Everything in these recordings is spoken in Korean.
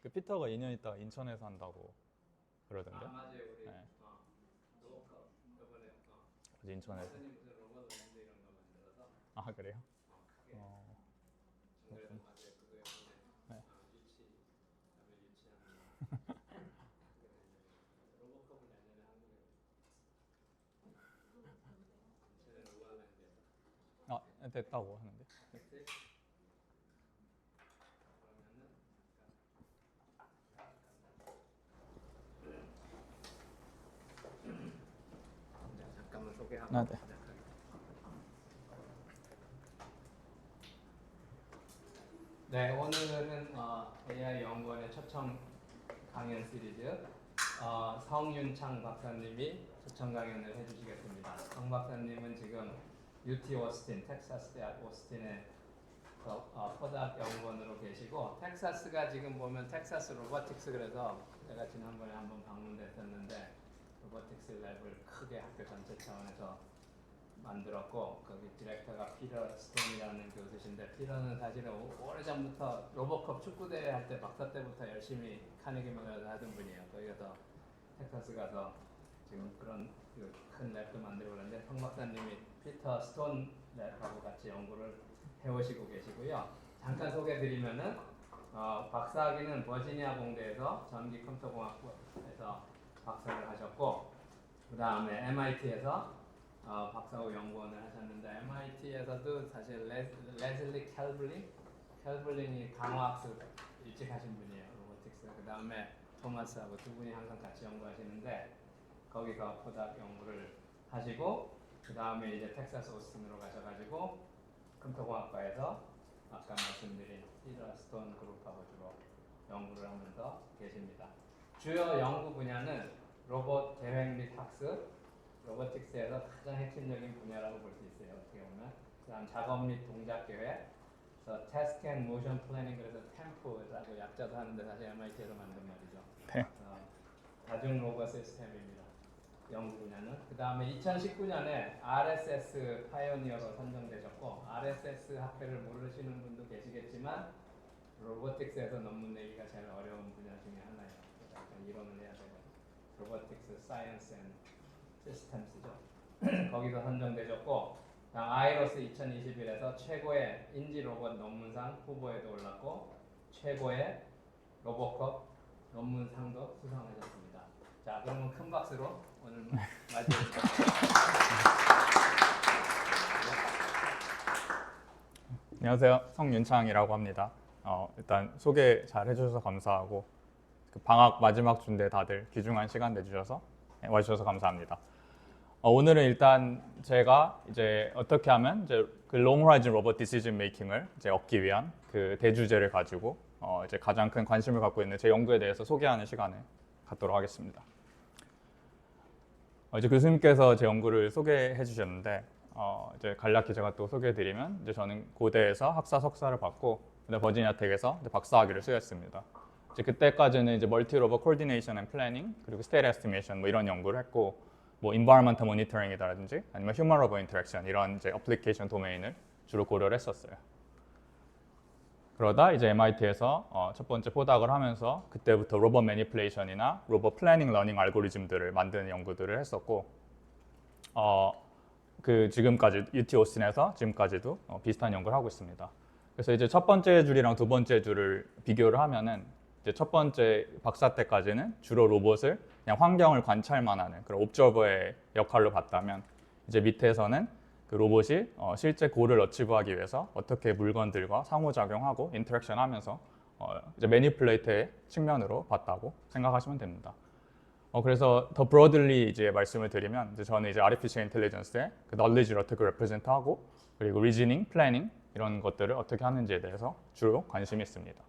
그 피터가 2년 있다가 인천에서 한다고 그러던데. 아 맞아요 우리 네. 로봇컵 저번에 어제 인천에서. 선생님 무슨 로봇 랜드 이런 거 만들어서 아 그래요? 크게 그래서 그렇구나. 맞아요 그거 요번에 네. 다들 유치하는 로봇컵을 내년에 한국에 인천에 로봇랜드에서 아 됐다고 하는데. 됐어요? 그러면은 잠깐만 소개하고 아, 네. 시작하겠습니다. 네, 오늘은 AI 연구원의 초청 강연 시리즈 성윤창 박사님이 초청 강연을 해주시겠습니다. 성 박사님은 지금 UT 오스틴, 텍사스 대학 오스틴의 포닥 연구원으로 계시고 텍사스가 지금 보면 텍사스 로보틱스 그래서 제가 지난번에 한번 방문했었는데 로보틱스 랩을 크게 학교 전체 차원에서 만들었고 거기 디렉터가 피터 스톤이라는 교수신데 피터는 사실은 오래전부터 로보컵 축구대회 할 때 박사 때부터 열심히 카네기 멜론을 하던 분이에요. 거기서 텍사스 가서 지금 그런 큰 랩도 만들고 그러는데 성 박사님이 피터 스톤 랩하고 같이 연구를 해오시고 계시고요. 잠깐 소개드리면은 박사학위는 버지니아 공대에서 전기 컴퓨터공학부에서 박사를 하셨고 그 다음에 MIT에서 박사후 연구원을 하셨는데 MIT에서도 사실 레슬리 캘블린이 강화학습 일찍 하신 분이에요. 로보틱스. 그 다음에 토마스하고 두 분이 항상 같이 연구하시는데 거기서 포닥 연구를 하시고 그 다음에 이제 텍사스 오스틴으로 가셔가지고 컴퓨터공학과에서 아까 말씀드린 피터 스톤 그룹하고 주로 연구를 하면서 계십니다. 주요 연구 분야는 로봇 계획 및 학습, 로보틱스에서 가장 핵심적인 분야라고 볼 수 있어요. 어떻게 보면 그다음 작업 및 동작 계획, 그래서 Task and Motion Planning 그래서 템포라고 약자도 하는데 사실 MIT에서 만든 말이죠. 네. 다중 로봇 시스템입니다. 연구 분야는 그 다음에 2019년에 RSS 파이오니어로 선정되셨고 RSS 학회를 모르시는 분도 계시겠지만 로보틱스에서 논문 내기가 제일 어려운 분야 중에 하나예요. 그래서 이론을 해야 되고 로보틱스 사이언스 앤 시스템스죠. 거기서 선정되셨고 아이로스 2021에서 최고의 인지 로봇 논문상 후보에도 올랐고 최고의 로보컵 논문상도 수상하셨습니다. 자, 그러면 큰 박수로 오늘 맞이해주세요. 안녕하세요. 성윤창이라고 합니다. 일단 소개 잘 해주셔서 감사하고 그 방학 마지막 주인데 다들 귀중한 시간 내주셔서 와주셔서 감사합니다. 오늘은 일단 제가 이제 어떻게 하면 이제 그 Long Horizon Robot Decision Making을 이제 얻기 위한 그 대주제를 가지고 이제 가장 큰 관심을 갖고 있는 제 연구에 대해서 소개하는 시간을 갖도록 하겠습니다. 이제 교수님께서 제 연구를 소개해 주셨는데 이제 간략히 제가 또 소개해드리면 이제 저는 고대에서 학사 석사를 받고 버지니아 텍에서 박사학위를 수료했습니다. 이제 그때까지는 이제 멀티 로봇 코디네이션 앤 플래닝 그리고 스테이트 에스티메이션 뭐 이런 연구를 했고 뭐 environmental monitoring이라든지 아니면 human robot interaction 이런 이제 어플리케이션 도메인을 주로 고려를 했었어요. 그러다 이제 MIT에서 첫 번째 포닥을 하면서 그때부터 로봇 매니플레이션이나 로봇 플래닝 러닝 알고리즘들을 만드는 연구들을 했었고 그 지금까지 UT 오스틴에서 지금까지도 비슷한 연구를 하고 있습니다. 그래서 이제 첫 번째 줄이랑 두 번째 줄을 비교를 하면은 이제 첫 번째 박사 때까지는 주로 로봇을 그냥 환경을 관찰만 하는 그런 옵저버의 역할로 봤다면 이제 밑에서는 그 로봇이 실제 골을 어치브하기 위해서 어떻게 물건들과 상호작용하고 인터랙션하면서 이제 매니플레이터의 측면으로 봤다고 생각하시면 됩니다. 그래서 더 브로들리 이제 말씀을 드리면 이제 저는 이제 artificial intelligence의 그 knowledge를 어떻게 represent하고 그리고 reasoning, planning 이런 것들을 어떻게 하는지에 대해서 주로 관심이 있습니다.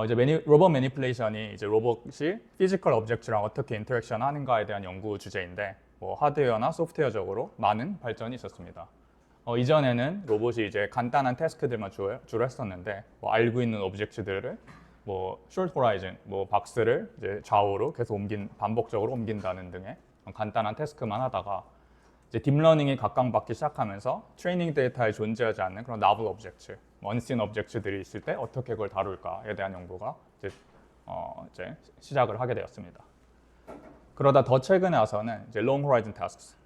이제 로봇 매니플레이션이 이제 로봇이 피지컬 오브젝트랑 어떻게 인터랙션 하는가에 대한 연구 주제인데 뭐 하드웨어나 소프트웨어적으로 많은 발전이 있었습니다. 이전에는 로봇이 이제 간단한 태스크들만 주로 했었는데 뭐 알고 있는 오브젝트들을 뭐 short horizon, 뭐 박스를 이제 좌우로 계속 반복적으로 옮긴다는 등의 간단한 태스크만 하다가 이제 딥러닝이 각광받기 시작하면서 트레이닝 데이터에 존재하지 않는 그런 novel 오브젝트, unseen objects들이 있을 때 어떻게 그걸 다룰까에 대한 연구가 이제 시작을 하게 되었습니다. 그러다 더 최근에 와서는 이제 long horizon tasks,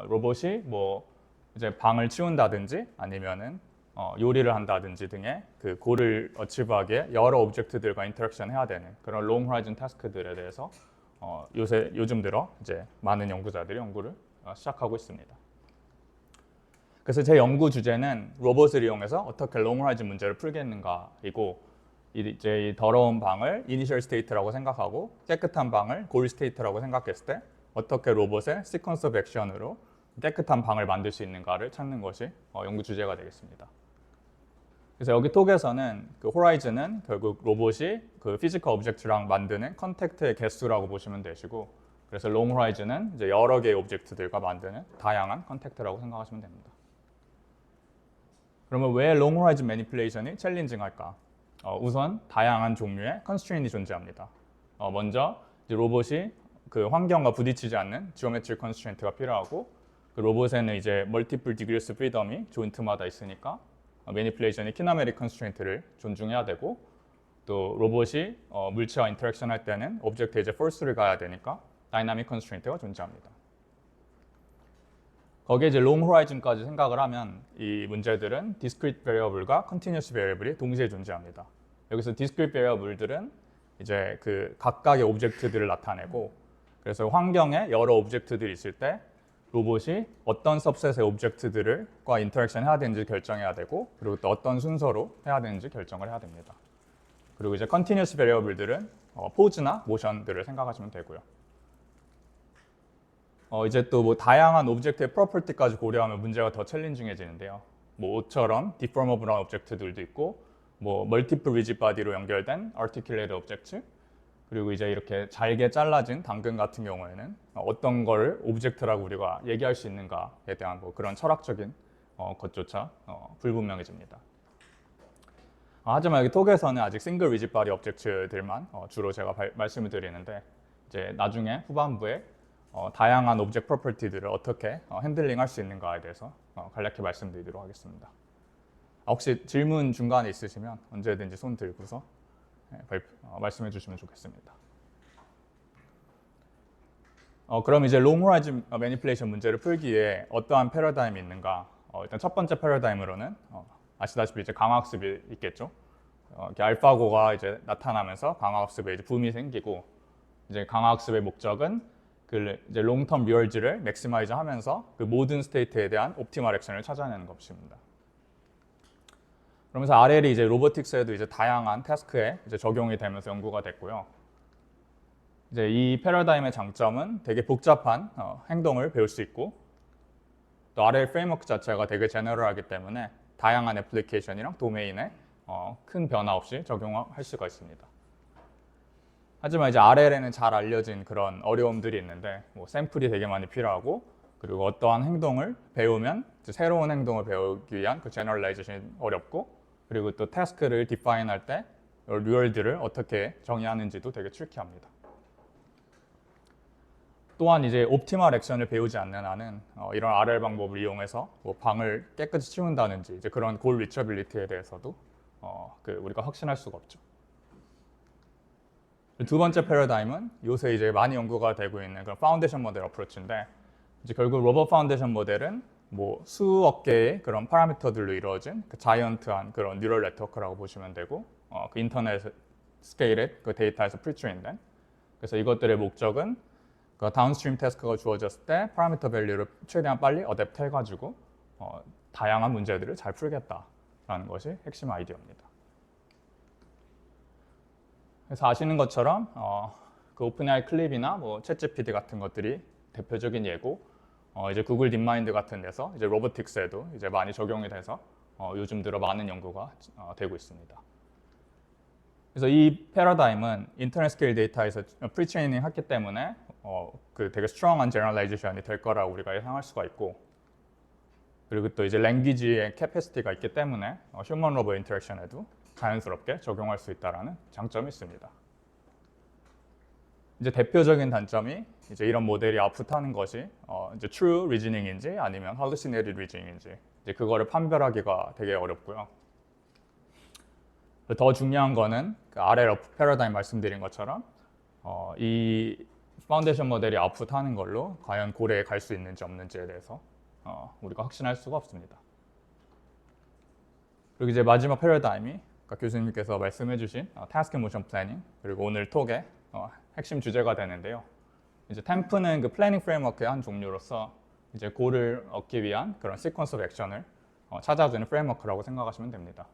로봇이 뭐 이제 방을 치운다든지 아니면은 요리를 한다든지 등의 그 고를 어치브하기에 여러 오브젝트들과 인터랙션 해야 되는 그런 long horizon task들에 대해서 요즘 들어 이제 많은 연구자들이 연구를 시작하고 있습니다. 그래서 제 연구 주제는 로봇을 이용해서 어떻게 long horizon 문제를 풀겠는가이고, 이제 이 더러운 방을 이니셜 스테이트라고 생각하고 깨끗한 방을 골 스테이트라고 생각했을 때 어떻게 로봇의 시퀀스 오브 액션으로 깨끗한 방을 만들 수 있는가를 찾는 것이 연구 주제가 되겠습니다. 그래서 여기 톡에서는 그 호라이즌은 결국 로봇이 그 피지컬 오브젝트랑 만드는 컨택트의 개수라고 보시면 되시고, 그래서 롱 호라이즌은 이제 여러 개의 오브젝트들과 만드는 다양한 컨택트라고 생각하시면 됩니다. 그러면 왜 롱 호라이즌 매니플레이션이 챌린징할까? 우선 다양한 종류의 컨스트레인이 존재합니다. 먼저 이제 로봇이 그 환경과 부딪히지 않는 지오메트릭 컨스트레인트가 필요하고, 그 로봇에는 이제 멀티플 디그리스 프리덤이 조인트마다 있으니까 매니플레이션이 키네메릭 컨스트레인트를 존중해야 되고, 또 로봇이 물체와 인터랙션 할 때는 오브젝트에 이제 포스를 가야 되니까 다이나믹 컨스트레인트가 존재합니다. 거기에 이제 롱 호라이즌까지 생각을 하면 이 문제들은 디스크리트 베리어블과 컨티뉴어스 베리어블이 동시에 존재합니다. 여기서 디스크리트 베리어블들은 이제 그 각각의 오브젝트들을 나타내고, 그래서 환경에 여러 오브젝트들이 있을 때 로봇이 어떤 सब셋의 오브젝트들과 인터랙션 해야 되는지 결정해야 되고, 그리고 또 어떤 순서로 해야 되는지 결정을 해야 됩니다. 그리고 이제 컨티뉴어스 베리어블들은 포즈나 모션들을 생각하시면 되고요. 이제 또 뭐 다양한 오브젝트의 프로퍼티까지 고려하면 문제가 더 챌린징해지는데요. 뭐 옷처럼 디포머블한 오브젝트들도 있고, 뭐 멀티플 리지드 바디로 연결된 아티큘레이트 오브젝트, 그리고 이제 이렇게 잘게 잘라진 당근 같은 경우에는 어떤 거를 오브젝트라고 우리가 얘기할 수 있는가에 대한 뭐 그런 철학적인 것조차 불분명해집니다. 하지만 여기 톡에서는 아직 싱글 리지드 바디 오브젝트들만 주로 제가 말씀을 드리는데, 이제 나중에 후반부에 다양한 오브젝트 프로퍼티들을 어떻게 핸들링할 수 있는가에 대해서 간략히 말씀드리도록 하겠습니다. 혹시 질문 중간에 있으시면 언제든지 손 들고서 말씀해 주시면 좋겠습니다. 그럼 이제 롱 호라이즌 매니플레이션 문제를 풀기에 어떠한 패러다임이 있는가? 일단 첫 번째 패러다임으로는 아시다시피 이제 강화학습이 있겠죠. 이렇게 알파고가 이제 나타나면서 강화학습에 이제 붐이 생기고, 이제 강화학습의 목적은 그 이제 롱텀 리얼즈를 맥시마이즈 하면서 그 모든 스테이트에 대한 옵티멀 액션을 찾아내는 것입니다. 그러면서 RL이 이제 로보틱스에도 이제 다양한 태스크에 이제 적용이 되면서 연구가 됐고요. 이제 이 패러다임의 장점은 되게 복잡한 행동을 배울 수 있고, 또 RL 프레임워크 자체가 되게 제너럴하기 때문에 다양한 애플리케이션이랑 도메인에 큰 변화 없이 적용할 수가 있습니다. 하지만 이제 RL에는 잘 알려진 그런 어려움들이 있는데, 뭐 샘플이 되게 많이 필요하고, 그리고 어떠한 행동을 배우면 이제 새로운 행동을 배우기 위한 그 제너럴라이제이션이 어렵고, 그리고 또 태스크를 디파인할 때 리얼들을 어떻게 정의하는지도 되게 트리키합니다. 또한 이제 옵티멀 액션을 배우지 않는 한은 이런 RL 방법을 이용해서 뭐 방을 깨끗이 치운다든지 이제 그런 골 리처빌리티에 대해서도 우리가 확신할 수가 없죠. 두 번째 패러다임은 요새 이제 많이 연구가 되고 있는 그런 파운데이션 모델 어프로치인데, 이제 결국 로봇 파운데이션 모델은 뭐 수억 개의 그런 파라미터들로 이루어진 그 자이언트한 그런 뉴럴 네트워크라고 보시면 되고, 그 인터넷 스케일의 그 데이터에서 프리트레인된, 그래서 이것들의 목적은 그 다운스트림 태스크가 주어졌을 때 파라미터 밸류를 최대한 빨리 어댑트 해가지고 다양한 문제들을 잘 풀겠다라는 것이 핵심 아이디어입니다. 그래서 아시는 것처럼 그 오픈AI 클립이나 뭐 챗GPT 같은 것들이 대표적인 예고, 이제 구글 딥마인드 같은 데서 이제 로보틱스에도 이제 많이 적용이 돼서 요즘 들어 많은 연구가 되고 있습니다. 그래서 이 패러다임은 인터넷 스케일 데이터에서 프리트레이닝 했기 때문에 그 되게 스트롱한 제너럴라이제이션이 될 거라고 우리가 예상할 수가 있고, 그리고 또 이제 랭귀지의 캐패시티가 있기 때문에 휴먼 로봇 인터랙션에도 자연스럽게 적용할 수 있다는 장점이 있습니다. 이제 대표적인 단점이 이제 이런 모델이 아웃풋하는 것이 이제 true reasoning인지 아니면 hallucinated reasoning인지 이제 그거를 판별하기가 되게 어렵고요. 더 중요한 거는 그 아래 러프 패러다임 말씀드린 것처럼 이 파운데이션 모델이 아웃풋하는 걸로 과연 고래에 갈 수 있는지 없는지에 대해서 우리가 확신할 수가 없습니다. 그리고 이제 마지막 패러다임이 아까 교수님께서 말씀해주신 타스크 모션 플래닝 그리고 오늘 톡의 핵심 주제가 되는데요. 이제 템프는 그 플래닝 프레임워크의 한 종류로서 이제 골을 얻기 위한 그런 시퀀스 오브 액션을 찾아주는 프레임워크라고 생각하시면 됩니다.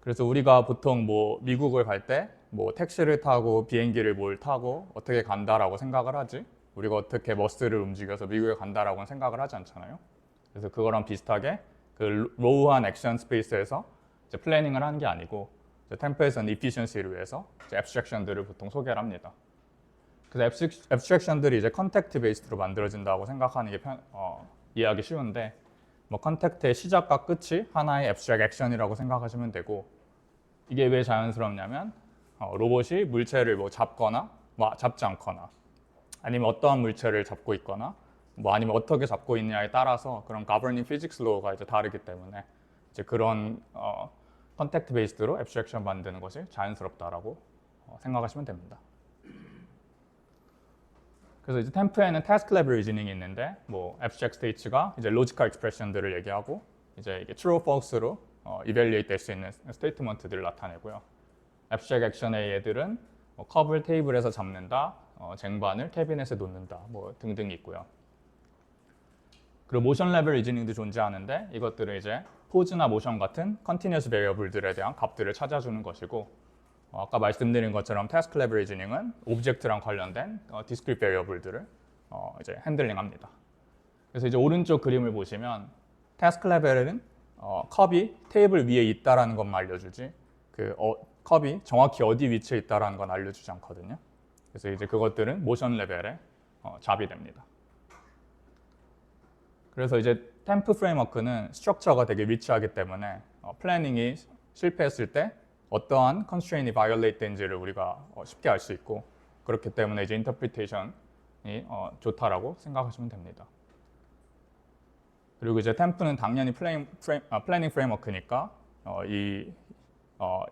그래서 우리가 보통 뭐 미국을 갈 때 뭐 택시를 타고 비행기를 뭘 타고 어떻게 간다라고 생각을 하지 우리가 어떻게 버스를 움직여서 미국에 간다라고는 생각을 하지 않잖아요. 그래서 그거랑 비슷하게 그 로우한 액션 스페이스에서 이제 플래닝을 하는 게 아니고 템프에서는 이피션시를 위해서 앱스트랙션들을 보통 소개를 합니다. 그래서 앱스트랙션들이 이제 컨택트 베이스로 만들어진다고 생각하는 게 이해하기 쉬운데 뭐 컨택트의 시작과 끝이 하나의 앱스트랙 액션이라고 생각하시면 되고 이게 왜 자연스럽냐면 로봇이 물체를 뭐 잡거나 뭐 잡지 않거나 아니면 어떠한 물체를 잡고 있거나 뭐 아니면 어떻게 잡고 있느냐에 따라서 그런 governing physics law가 이제 다르기 때문에 이제 그런 컨택트 베이스로 앱스트랙션 만드는 것이 자연스럽다라고 생각하시면 됩니다. 그래서 이제 템프에는 task level reasoning이 있는데 뭐 abstract states가 이제 logical expression들을 얘기하고 이제 이게 true, false로 evaluate 될 수 있는 statement들을 나타내고요. abstract action의 얘들은 뭐 컵을 테이블에서 잡는다, 쟁반을 캐비넷에 놓는다, 뭐 등등이 있고요. 그리고 motion level reasoning도 존재하는데 이것들은 이제 포즈나 모션 같은 continuous variable들에 대한 값들을 찾아주는 것이고 아까 말씀드린 것처럼 task level reasoning은 오브젝트랑 관련된 discrete variable들을 이제 핸들링합니다. 그래서 이제 오른쪽 그림을 보시면 task level은 컵이 테이블 위에 있다라는 것만 알려주지 그 컵이 정확히 어디 위치에 있다라는 건 알려주지 않거든요. 그래서 이제 그것들은 모션 레벨에 잡이 됩니다. 그래서 이제 템프 프레임워크는 스트럭처가 되게 리치하기 때문에 플래닝이 실패했을 때 어떠한 컨스트레인이 바이올레이트 된지를 우리가 쉽게 알 수 있고 그렇기 때문에 이제 인터프리테이션이 좋다라고 생각하시면 됩니다. 그리고 이제 템프는 당연히 플래닝 프레임워크니까 이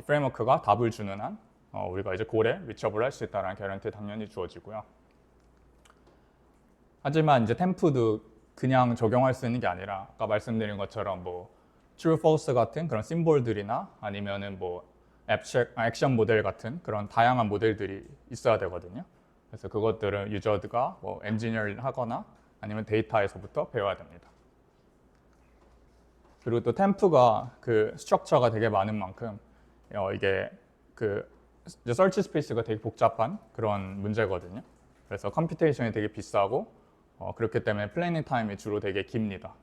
프레임워크가 답을 주는 한 우리가 이제 골에 리처블 할 수 있다는 개런티 당연히 주어지고요. 하지만 이제 템프도 그냥 적용할 수 있는 게 아니라 아까 말씀드린 것처럼 뭐 true, false 같은 그런 심볼들이나 아니면은 뭐 액션 모델 같은 그런 다양한 모델들이 있어야 되거든요. 그래서 그것들은 유저가 뭐 엔지니어를 하거나 아니면 데이터에서부터 배워야 됩니다. 그리고 또 템프가 그 스트럭처가 되게 많은 만큼 이게 그 서치 스페이스가 되게 복잡한 그런 문제거든요. 그래서 컴퓨테이션이 되게 비싸고 그렇기 때문에 플래닝 타임이 주로 되게 깁니다.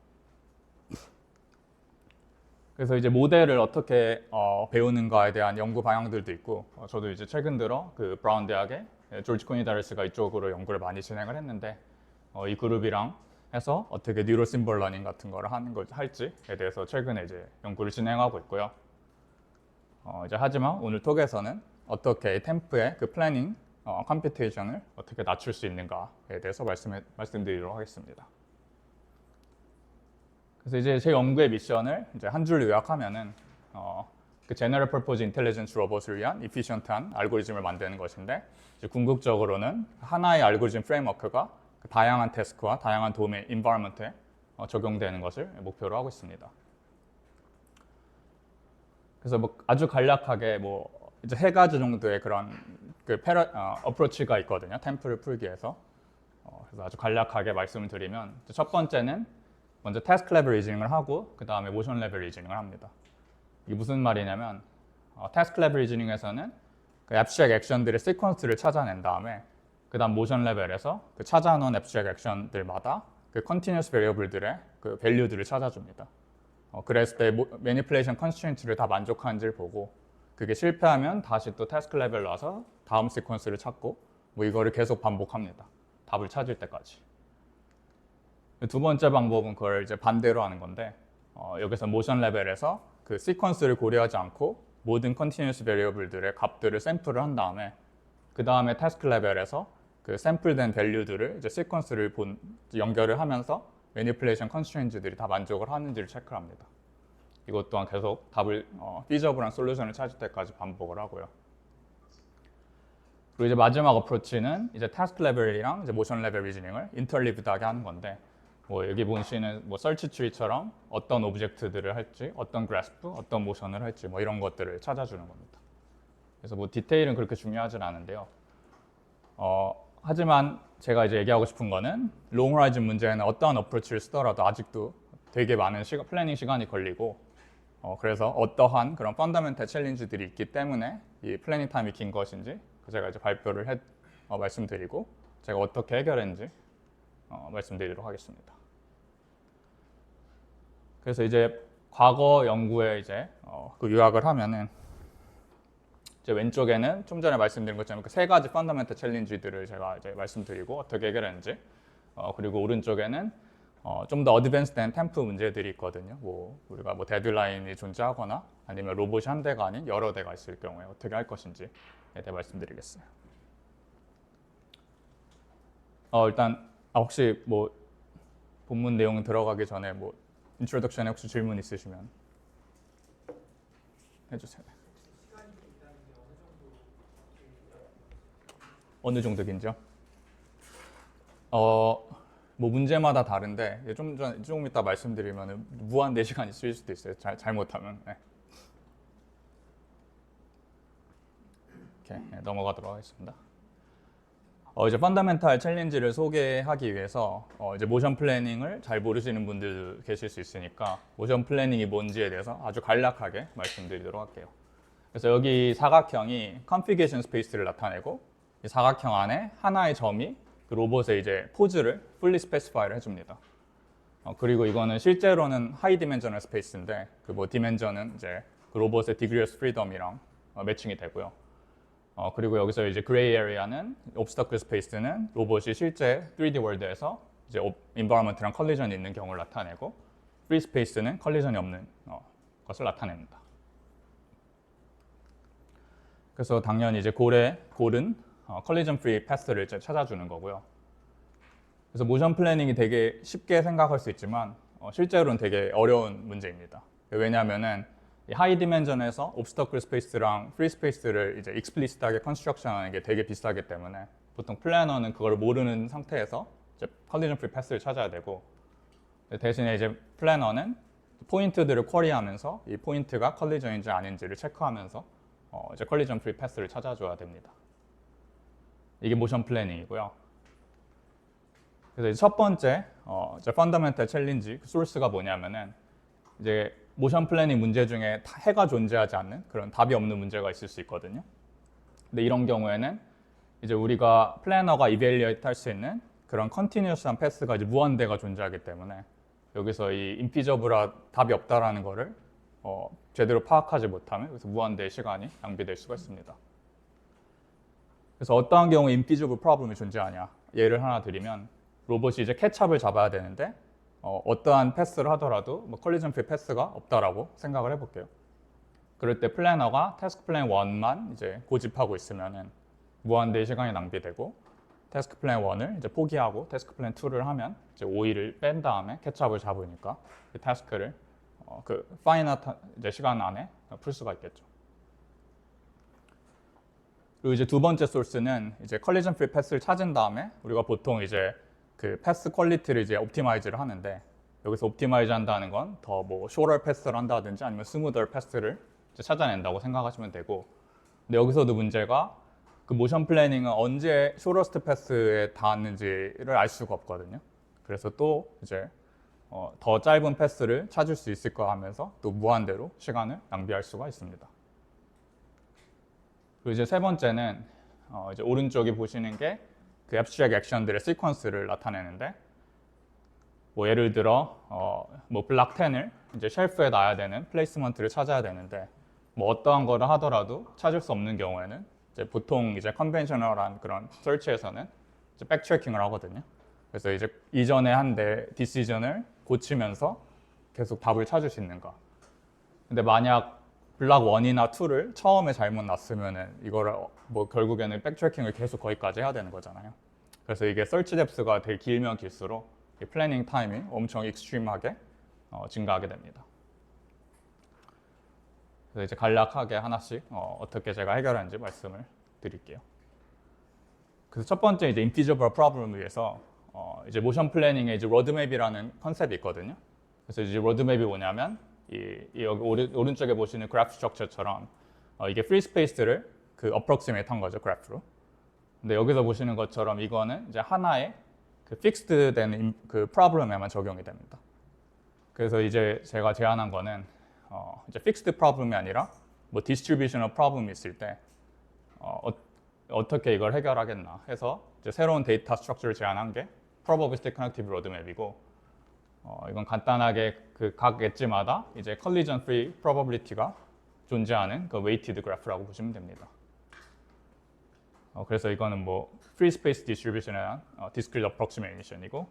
그래서 이제 모델을 어떻게 배우는가에 대한 연구 방향들도 있고 저도 이제 최근 들어 그 브라운 대학의 조지 코니다레스가 이쪽으로 연구를 많이 진행을 했는데 이 그룹이랑 해서 어떻게 뉴로 심볼 러닝 같은 거를 할지에 대해서 최근에 이제 연구를 진행하고 있고요. 이제 하지만 오늘 톡에서는 어떻게 템프의 그 플래닝 컴퓨테이션을 어떻게 낮출 수 있는가에 대해서 말씀드리도록 하겠습니다. 그래서 이제 제 연구의 미션을 이제 한 줄로 요약하면은 그 General Purpose Intelligence 로봇을 위한 이피션트한 알고리즘을 만드는 것인데 이제 궁극적으로는 하나의 알고리즘 프레임워크가 그 다양한 태스크와 다양한 도메인 인바이러먼트에 적용되는 것을 목표로 하고 있습니다. 그래서 뭐 아주 간략하게 뭐 이제 세 가지 정도의 그런 그 어프로치가 있거든요. 템프를 풀기 위해서. 그래서 아주 간략하게 말씀을 드리면 첫 번째는 먼저 task level reasoning을 하고 그 다음에 motion level reasoning을 합니다. 이게 무슨 말이냐면 task level reasoning에서는 그 abstract action들의 시퀀스를 찾아낸 다음에 그 다음 motion level에서 그 찾아놓은 abstract action들마다 그 continuous variable들의 그 value들을 찾아줍니다. 그랬을 때 manipulation constraints를 다 만족하는지를 보고 그게 실패하면 다시 또 task level로 와서 다음 시퀀스를 찾고 뭐 이거를 계속 반복합니다. 답을 찾을 때까지. 두 번째 방법은 그걸 이제 반대로 하는 건데 여기서 모션 레벨에서 그 시퀀스를 고려하지 않고 모든 continuous variable들의 값들을 샘플을 한 다음에 그 다음에 task 레벨에서 그 샘플된 밸류들을 이제 시퀀스를 연결을 하면서 manipulation constraints들이 다 만족을 하는지를 체크합니다. 이것 또한 계속 답을 feasible한 솔루션을 찾을 때까지 반복을 하고요. 그리고 이제 마지막 어프로치는 이제 task level이랑 이제 motion level reasoning을 interleaved하게 하는 건데, 뭐 여기 보시는 뭐 search tree처럼 어떤 오브젝트들을 할지, 어떤 grasp, 어떤 motion을 할지 뭐 이런 것들을 찾아주는 겁니다. 그래서 뭐 디테일은 그렇게 중요하진 않은데요. 하지만 제가 이제 얘기하고 싶은 거는 롱 호라이즌 문제에는 어떠한 어프로치를 쓰더라도 아직도 되게 많은 플래닝 시간이 걸리고, 그래서 어떠한 그런 펀더멘탈 챌린지들이 있기 때문에 이 플래닝 타임이 긴 것인지 제가 이제 발표를 말씀드리고 제가 어떻게 해결했는지 말씀드리도록 하겠습니다. 그래서 이제 과거 연구에 이제 그 요약을 하면은 이제 왼쪽에는 좀 전에 말씀드린 것처럼 그 세 가지 펀더멘탈 챌린지들을 제가 이제 말씀드리고 어떻게 해결했는지, 그리고 오른쪽에는 좀 더 어드밴스된 템프 문제들이 있거든요. 뭐 우리가 뭐 데드라인이 존재하거나 아니면 로봇이 한 대가 아닌 여러 대가 있을 경우에 어떻게 할 것인지에 대해 말씀드리겠어요. 일단 혹시 뭐 본문 내용 들어가기 전에 뭐 인트로덕션에 혹시 질문 있으시면 해주세요. 어느 정도 긴죠? 뭐 문제마다 다른데 조금 이따 말씀드리면 무한 4시간이 쓰일 수도 있어요. 잘못하면. 네. 오케이, 넘어가도록 하겠습니다. 이제 펀더멘탈 챌린지를 소개하기 위해서 이제 모션 플래닝을 잘 모르시는 분들도 계실 수 있으니까 모션 플래닝이 뭔지에 대해서 아주 간략하게 말씀드리도록 할게요. 그래서 여기 사각형이 컨피규레이션 스페이스를 나타내고 이 사각형 안에 하나의 점이 그 로봇의 이제 포즈를 fully specify를 해줍니다. 그리고 이거는 실제로는 하이 디멘저널 스페이스인데 그 뭐 디멘저는 이제 그 로봇의 degree of freedom이랑 매칭이 되고요. 그리고 여기서 이제 그레이 에리아는 obstacle space는 로봇이 실제 3D 월드에서 이제 environment랑 컬리전이 있는 경우를 나타내고 free space는 컬리전이 없는 것을 나타냅니다. 그래서 당연히 이제 골은 컬리전 프리 패스를 이제 찾아주는 거고요. 그래서 모션 플래닝이 되게 쉽게 생각할 수 있지만 실제로는 되게 어려운 문제입니다. 왜냐하면은 하이 디멘전에서 옵스터클 스페이스랑 프리 스페이스를 이제 익스플리시트하게 컨스트럭션하는 게 되게 비싸기 때문에 보통 플래너는 그걸 모르는 상태에서 이제 컬리전 프리 패스를 찾아야 되고, 대신에 이제 플래너는 포인트들을 쿼리하면서 이 포인트가 컬리전인지 아닌지를 체크하면서 이제 컬리전 프리 패스를 찾아줘야 됩니다. 이게 모션 플래닝이고요. 그래서 이제 첫 번째 이제 펀더멘탈 챌린지 소스가 뭐냐면은 이제 모션 플래닝 문제 중에 해가 존재하지 않는 그런 답이 없는 문제가 있을 수 있거든요. 근데 이런 경우에는 이제 우리가 플래너가 이벨리에이트 할 수 있는 그런 컨티뉴어스한 패스가 이제 무한대가 존재하기 때문에 여기서 이 인피저블한 답이 없다라는 거를 제대로 파악하지 못하면 여기서 무한대의 시간이 낭비될 수가 있습니다. 그래서 어떠한 경우에 인피저블 프로블럼이 존재하냐, 예를 하나 드리면 로봇이 이제 케찹을 잡아야 되는데 어떠한 패스를 하더라도 뭐 컬리전 프리 패스가 없다라고 생각을 해볼게요. 그럴 때 플래너가 태스크 플랜 1만 이제 고집하고 있으면은 무한대의 시간이 낭비되고, 태스크 플랜 1을 이제 포기하고 태스크 플랜 2를 하면 이제 5일을 뺀 다음에 케찹을 잡으니까 그 태스크를 그 파이너트 이제 시간 안에 풀 수가 있겠죠. 그리고 이제 두 번째 소스는 이제 컬리전 프리 패스를 찾은 다음에 우리가 보통 이제 그 패스 퀄리티를 이제 옵티마이즈를 하는데, 여기서 옵티마이즈 한다는 건 더 뭐 쇼럴 패스를 한다든지 아니면 스무더 패스를 이제 찾아낸다고 생각하시면 되고, 근데 여기서도 문제가 그 모션 플래닝은 언제 쇼러스트 패스에 닿았는지를 알 수가 없거든요. 그래서 또 이제 더 짧은 패스를 찾을 수 있을까 하면서 또 무한대로 시간을 낭비할 수가 있습니다. 그리고 이제 세 번째는 이제 오른쪽에 보시는 게 그 앱스트랙 액션들의 시퀀스를 나타내는데, 뭐 예를 들어 뭐 블락 10을 이제 쉘프에 놔야 되는 플레이스먼트를 찾아야 되는데 뭐 어떠한 거를 하더라도 찾을 수 없는 경우에는 이제 보통 이제 컨벤셔널한 그런 서치에서는 이제 백트래킹을 하거든요. 그래서 이제 이전에 한 대 디시전을 고치면서 계속 답을 찾을 수 있는가. 근데 만약 블락 1이나 2를 처음에 잘못 놨으면은 이거를 뭐 결국에는 백트래킹을 계속 거기까지 해야 되는 거잖아요. 그래서 이게 서치 뎁스가 되게 길면 길수록 이 플래닝 타임이 엄청 익스트림하게 증가하게 됩니다. 그래서 이제 간략하게 하나씩 어떻게 제가 해결하는지 말씀을 드릴게요. 그래서 첫 번째 이제 인피저블 프로블럼을 위해서 이제 모션 플래닝에 이제 로드맵이라는 컨셉이 있거든요. 그래서 이제 로드맵이 뭐냐면 여기 오른쪽에 보시는 그래프 스트럭처처럼 이게 프리 스페이스를 그 어프록시메이트 한 거죠, 그래프로. 근데 여기서 보시는 것처럼 이거는 이제 하나의 그 픽스드 된 그 프로블럼에만 적용이 됩니다. 그래서 이제 제가 제안한 거는 이제 픽스드 프로블럼이 아니라 뭐 디스트리뷰셔널 프로블럼이 있을 때 어떻게 이걸 해결하겠나 해서 이제 새로운 데이터 스트럭처를 제안한 게 Probabilistic Connective Roadmap이고 이건 간단하게 그 각 엣지마다 이제 collision free probability가 존재하는 그 weighted graph라고 보시면 됩니다. 그래서 이거는 뭐 free space distribution에 대한 discrete approximation이고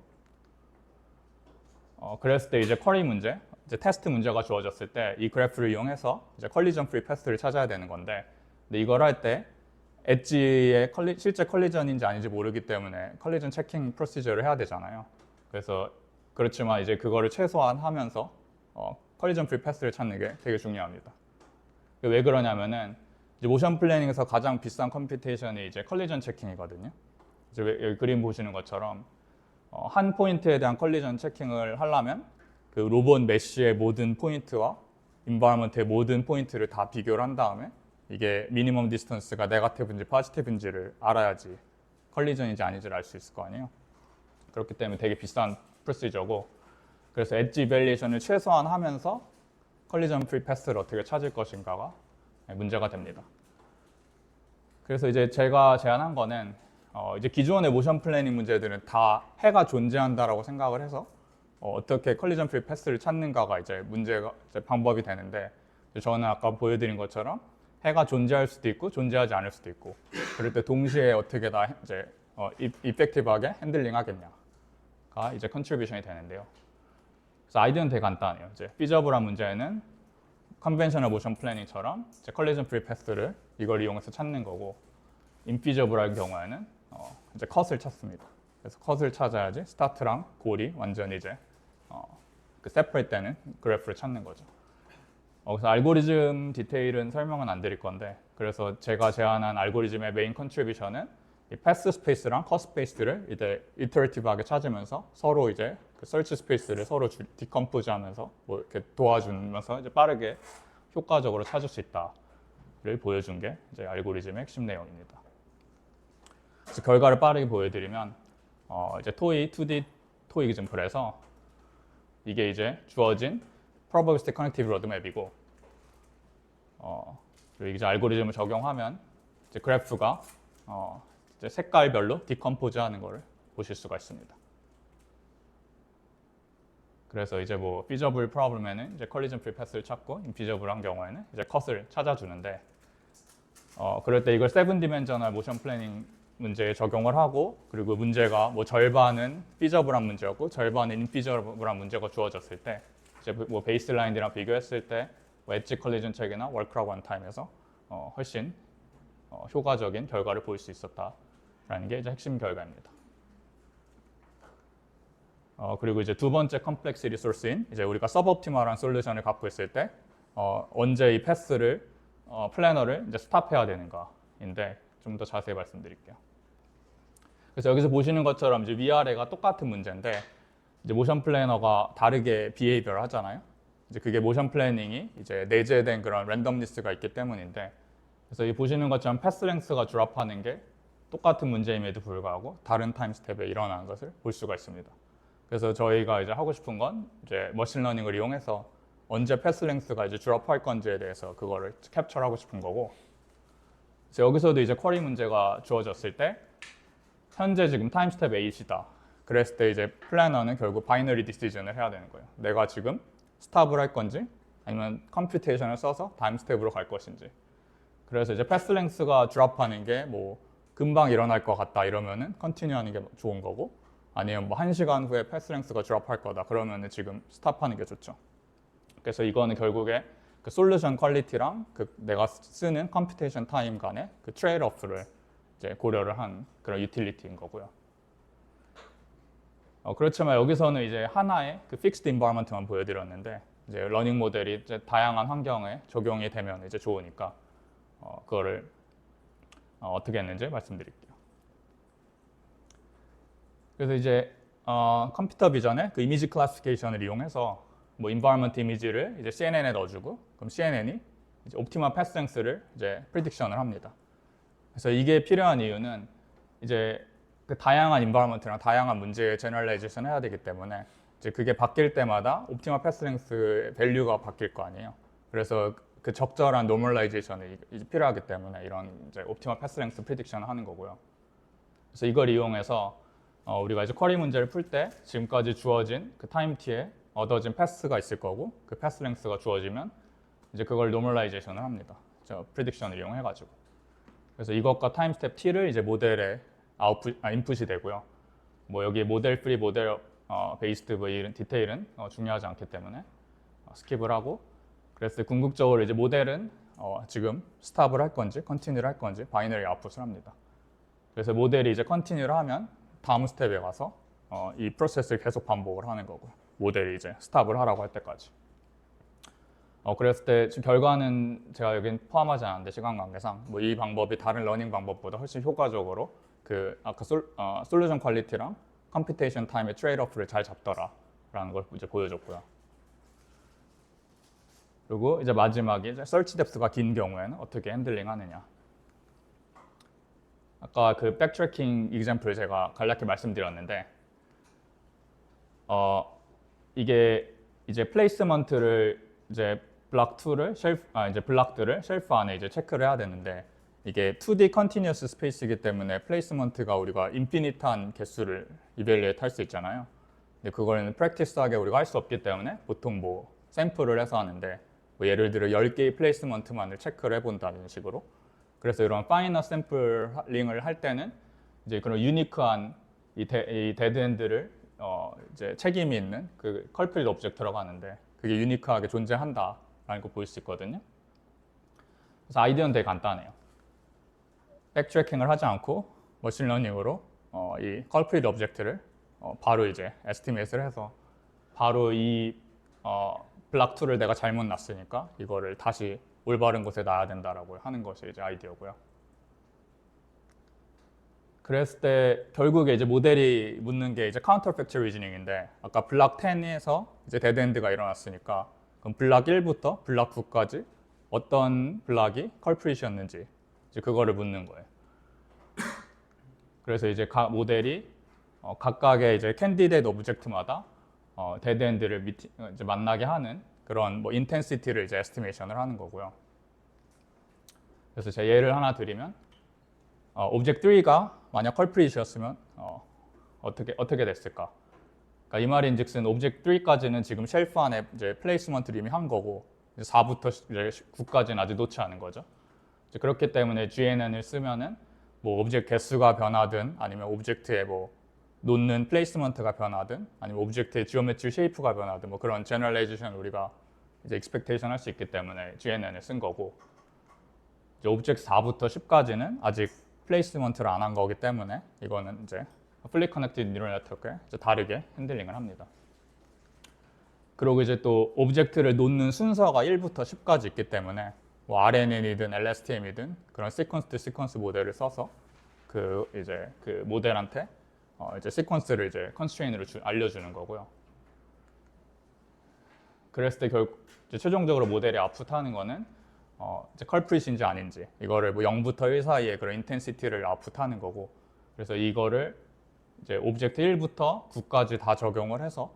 그랬을 때 이제 쿼리 문제, 이제 테스트 문제가 주어졌을 때 이 그래프를 이용해서 이제 collision free path를 찾아야 되는 건데 근데 이걸 할 때 엣지의 실제 컬리전인지 아닌지 모르기 때문에 컬리전 체킹 프로시저를 해야 되잖아요. 그래서 그렇지만 이제 그거를 최소한 하면서 컬리전 프리 패스를 찾는 게 되게 중요합니다. 왜 그러냐면은 이제 모션 플래닝에서 가장 비싼 컴퓨테이션이 이제 컬리전 체킹이거든요. 이제 여기 그림 보시는 것처럼 한 포인트에 대한 컬리전 체킹을 하려면 그 로봇 메쉬의 모든 포인트와 인바이러먼트의 모든 포인트를 다 비교를 한 다음에 이게 미니멈 디스턴스가 네거티브인지 포지티브인지를 알아야지 컬리전인지 아닌지를 알 수 있을 거 아니에요. 그렇기 때문에 되게 비싼 프로시저고 그래서 엣지 이밸리에이션을 최소한 하면서 컬리전 프리 패스를 어떻게 찾을 것인가가 문제가 됩니다. 그래서 이제 제가 제안한 거는 이제 기존의 모션 플래닝 문제들은 다 해가 존재한다라고 생각을 해서 어떻게 컬리전 프리 패스를 찾는가가 이제 문제가 이제 방법이 되는데 저는 아까 보여드린 것처럼 해가 존재할 수도 있고 존재하지 않을 수도 있고 그럴 때 동시에 어떻게 다 이제 이펙티브하게 핸들링 하겠냐가 이제 컨트리뷰션이 되는데요. 그래서 아이디어는 되게 간단해요. 이제 피저블한 문제는 컨벤셔널 모션 플래닝처럼 이제 컬리전 프리 패스를 이걸 이용해서 찾는 거고 인피저블한 경우에는 이제 컷을 찾습니다. 그래서 컷을 찾아야지 스타트랑 골이 완전히 이제 그 세퍼레이트 되는 그래프를 찾는 거죠. 그래서 알고리즘 디테일은 설명은 안 드릴 건데 그래서 제가 제안한 알고리즘의 메인 컨트리뷰션은 이 패스 스페이스랑 컷 스페이스를 이제 이터레이티브하게 찾으면서 서로 이제 그 서치 스페이스를 서로 디컴포즈하면서 뭐 이렇게 도와주면서 이제 빠르게 효과적으로 찾을 수 있다를 보여준 게 이제 알고리즘의 핵심 내용입니다. 그래서 결과를 빠르게 보여드리면 이제 토이 2D 토이 example에서 이게 이제 주어진 Probabilistic Connective Roadmap이고 그리고 이제 알고리즘을 적용하면 이제 그래프가 이제 색깔별로 디컴포즈하는 것을 보실 수가 있습니다. 그래서 이제 뭐 feasible problem에는 이제 collision free path를 찾고 infeasible한 경우에는 이제 컷을 찾아주는데 그럴 때 이걸 7dimensional motion planning 문제에 적용을 하고 그리고 문제가 뭐 절반은 feasible한 문제였고 절반은 infeasible한 문제가 주어졌을 때 이제 뭐 베이스라인이랑 비교했을 때 엣지 컬리전 체크나 워크라고 한 타임에서 훨씬 효과적인 결과를 보일 수 있었다라는 게 이제 핵심 결과입니다. 그리고 이제 두 번째 컴플렉시티 소스인 이제 우리가 서브옵티멀한 솔루션을 갖고 있을 때 언제 이 패스를 플래너를 이제 스탑해야 되는가인데 좀 더 자세히 말씀드릴게요. 그래서 여기서 보시는 것처럼 이제 위아래가 똑같은 문제인데 이제 모션 플래너가 다르게 비헤이비어를 하잖아요. 이제 그게 모션 플래닝이 이제 내재된 그런 랜덤니스가 있기 때문인데 그래서 이 보시는 것처럼 패스 랭스가 드롭하는 게 똑같은 문제임에도 불구하고 다른 타임 스텝에 일어나는 것을 볼 수가 있습니다. 그래서 저희가 이제 하고 싶은 건 이제 머신러닝을 이용해서 언제 패스 랭스가 이제 드롭할 건지에 대해서 그거를 캡처하고 싶은 거고 그래서 여기서도 이제 쿼리 문제가 주어졌을 때 현재 지금 타임 스텝 8이다. 그랬을 때 이제 플래너는 결국 바이너리 디시전을 해야 되는 거예요. 내가 지금 스탑을 할 건지 아니면 컴퓨테이션을 써서 타임 스텝으로 갈 것인지. 그래서 이제 패스 랭스가 드롭하는 게 뭐 금방 일어날 것 같다 이러면은 컨티뉴 하는 게 좋은 거고 아니면 뭐 1시간 후에 패스 랭스가 드롭할 거다 그러면은 지금 스탑하는 게 좋죠. 그래서 이거는 결국에 그 솔루션 퀄리티랑 그 내가 쓰는 컴퓨테이션 타임 간의 그 트레이드 오프를 이제 고려를 한 그런 유틸리티인 거고요. 그렇지만 여기서는 이제 하나의 그 픽스드 인바이러먼트만 보여드렸는데 이제 러닝 모델이 이제 다양한 환경에 적용이 되면 이제 좋으니까 그거를 어떻게 했는지 말씀드릴게요. 그래서 이제 컴퓨터 비전의 그 이미지 클래시피케이션을 이용해서 뭐 environment 이미지를 이제 CNN에 넣어주고 그럼 CNN이 이제 옵티멀 패스 랭스를 이제 프리딕션을 합니다. 그래서 이게 필요한 이유는 이제 그 다양한 environment랑 다양한 문제에 제너럴라이제이션 해야 되기 때문에 이제 그게 바뀔 때마다 옵티멀 패스 랭스의 밸류가 바뀔 거 아니에요. 그래서 그 적절한 노멀라이제이션이 이제 필요하기 때문에 이런 이제 옵티멀 패스 랭스 프리딕션을 하는 거고요. 그래서 이걸 이용해서 우리가 이제 쿼리 문제를 풀 때 지금까지 주어진 그 타임 t에 얻어진 패스가 있을 거고 그 패스 랭스가 주어지면 이제 그걸 노멀라이제이션을 합니다. 저 프리딕션을 이용해가지고. 그래서 이것과 타임 스텝 t를 이제 모델에 인풋이 되고요. 뭐 여기 모델 프리 모델 베이스드 뭐 이런 디테일은 중요하지 않기 때문에 스킵을 하고 그래서 궁극적으로 이제 모델은 지금 스탑을 할 건지 컨티뉴를 할 건지 바이너리 아웃풋을 합니다. 그래서 모델이 이제 컨티뉴를 하면 다음 스텝에 가서 이 프로세스를 계속 반복을 하는 거고요. 모델이 이제 스탑을 하라고 할 때까지. 그랬을 때 지금 결과는 제가 여긴 포함하지 않았는데 시간 관계상 뭐 이 방법이 다른 러닝 방법보다 훨씬 효과적으로 그 아까 솔루션 퀄리티랑 컴퓨테이션 타임의 트레이드오프를 잘 잡더라라는 걸 이제 보여줬고요. 그리고 이제 마지막에 이제 서치 뎁스가 긴 경우에는 어떻게 핸들링 하느냐. 아까 그 백트래킹 이그젬플 제가 간략히 말씀드렸는데 이게 이제 플레이스먼트를 이제 블락 2를 이제 블락들을 쉘프 안에 이제 체크를 해야 되는데 이게 2D 컨티뉴어스 스페이스이기 때문에 플레이스먼트가 우리가 인피니트한 개수를 이벨리에이트 할 수 있잖아요. 근데 그거는 프랙티스하게 우리가 할 수 없기 때문에 보통 뭐 샘플을 해서 하는데 뭐 예를 들어 10개의 플레이스먼트만을 체크를 해본다는 식으로. 그래서 이런 파이너 샘플링을 할 때는 이제 그런 유니크한 이 데드엔드를 이제 책임이 있는 그 컬프릿 오브젝트라고 하는데 그게 유니크하게 존재한다라는 거 보일 수 있거든요. 그래서 아이디어는 되게 간단해요. 백트래킹을 하지 않고 머신러닝으로 이 컬프릿 오브젝트를 바로 이제 에스티메이트를 해서 바로 이 블락 2를 내가 잘못 놨으니까 이거를 다시 올바른 곳에 놔야 된다라고 하는 것이 이제 아이디어고요. 그랬을 때 결국에 이제 모델이 묻는 게 이제 카운터 팩터 리즈닝인데 아까 블락 10에서 이제 데드엔드가 일어났으니까 그럼 블락 1부터 블락 9까지 어떤 블락이 컬프릿이었는지 이제 그거를 묻는 거예요. 그래서 이제 각 모델이 각각의 이제 캔디데이트 오브젝트마다 데드엔드를 이제 만나게 하는 그런 뭐 인텐시티를 이제 에스티메이션을 하는 거고요. 그래서 제가 예를 하나 드리면 오브젝트 3가 만약 컬프릿이었으면 어떻게 됐을까? 그러니까 이 말인즉슨 오브젝트 3까지는 지금 쉘프 안에 이제 플레이스먼트를 이미 한 거고 4부터 이제 9까지는 아직 놓지 않은 거죠. 이제 그렇기 때문에 GNN을 쓰면은 뭐 오브젝트 개수가 변하든 아니면 오브젝트의 뭐 놓는 플레이스먼트가 변하든 아니면 오브젝트의 지오메트리 쉐이프가 변하든 뭐 그런 제너럴라이제이션 우리가 이제 익스펙테이션 할 수 있기 때문에 GNN을 쓴 거고 이제 오브젝트 4부터 10까지는 아직 플레이스먼트를 안 한 거기 때문에 이거는 이제 플리 커넥티드 뉴럴 네트워크에 이제 다르게 핸들링을 합니다. 그리고 이제 또 오브젝트를 놓는 순서가 1부터 10까지 있기 때문에 뭐 RNN이든 LSTM이든 그런 시퀀스 투 시퀀스 모델을 써서 그 이제 그 모델한테 이제 시퀀스를 이제 컨스트레인으로 알려주는 거고요. 그랬을 때 결국 이제 최종적으로 모델이 아웃풋하는 거는 이제 컬프릿인지 아닌지 이거를 뭐 0부터 1 사이에 그런 인텐시티를 아웃풋하는 거고 그래서 이거를 이제 오브젝트 1부터 9까지 다 적용을 해서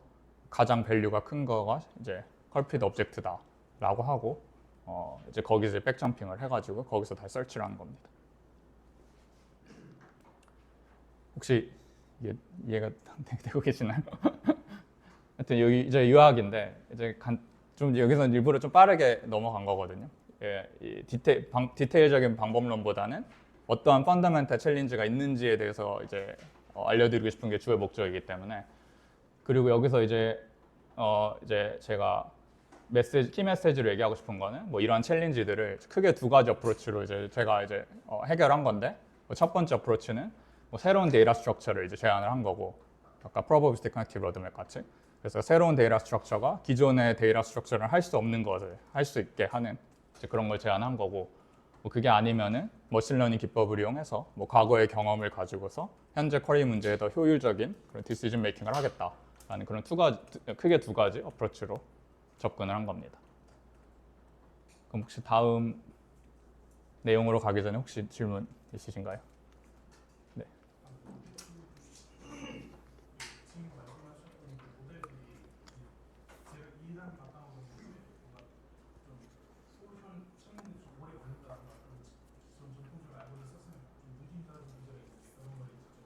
가장 밸류가 큰 거가 이제 컬프릿 오브젝트다라고 하고 이제 거기서 백점핑을 해가지고 거기서 다시 설치를 하는 겁니다. 혹시 이해가 되고 계시나요? 하여튼 여기 이제 유학인데 이제 좀 여기서는 일부러 좀 빠르게 넘어간 거거든요. 예, 이 디테일적인 방법론보다는 어떠한 펀더멘탈 챌린지가 있는지에 대해서 이제 알려드리고 싶은 게 주요 목적이기 때문에 그리고 여기서 이제 제가 키 메시지로 얘기하고 싶은 거는 뭐 이러한 챌린지들을 크게 두 가지 어프로치로 이제 제가 이제 해결한 건데 첫 번째 어프로치는 뭐 새로운 데이터 스트럭처를 이제 제안을 한 거고 아까 Probabilistic Connective Roadmap 같이 그래서 새로운 데이터 스트럭처가 기존의 데이터 스트럭처를 할 수 없는 것을 할 수 있게 하는 이제 그런 걸 제안한 거고, 뭐 그게 아니면은 머신러닝 기법을 이용해서 뭐 과거의 경험을 가지고서 현재 쿼리 문제에 더 효율적인 그런 디시전 메이킹을 하겠다라는 그런 크게 두 가지 어프로치로 접근을 한 겁니다. 그럼 혹시 다음 내용으로 가기 전에 혹시 질문 있으신가요? 네. 지금 말씀하셨던 그 모델들이 제가 이 사람 바탕으로 보는데 뭔가 좀 솔루션 찾는 데 좀 오래 걸린다거나 그런 전통적으로 알고를 썼으면 좀 느낀다는 문제가 있는데 그런 걸 이제 좀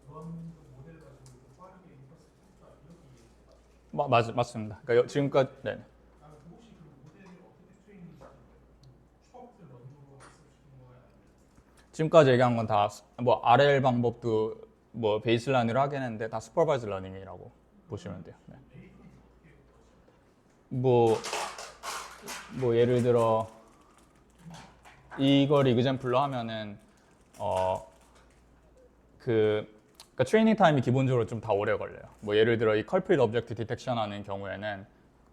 그런 모델 가지고 좀 빠르게 인터스 했다 이렇게 이해했어요. 맞습니다. 그러니까 지금까지 네. 혹시 그 모델이 어떻게 트레이닝 시킨 거예요? 추억들 런으로 학습시킨 거예요? 아니면 지금까지 얘기한 건 다 뭐 RL 방법도 뭐 베이스라인으로 하긴 했는데 다 슈퍼바이즈 러닝이라고 보시면 돼요. 네. 뭐 예를 들어 이걸 이그젬플로 하면은 그러니까 트레이닝 타임이 기본적으로 좀 다 오래 걸려요. 뭐 예를 들어 이 컬프릿 오브젝트 디텍션 하는 경우에는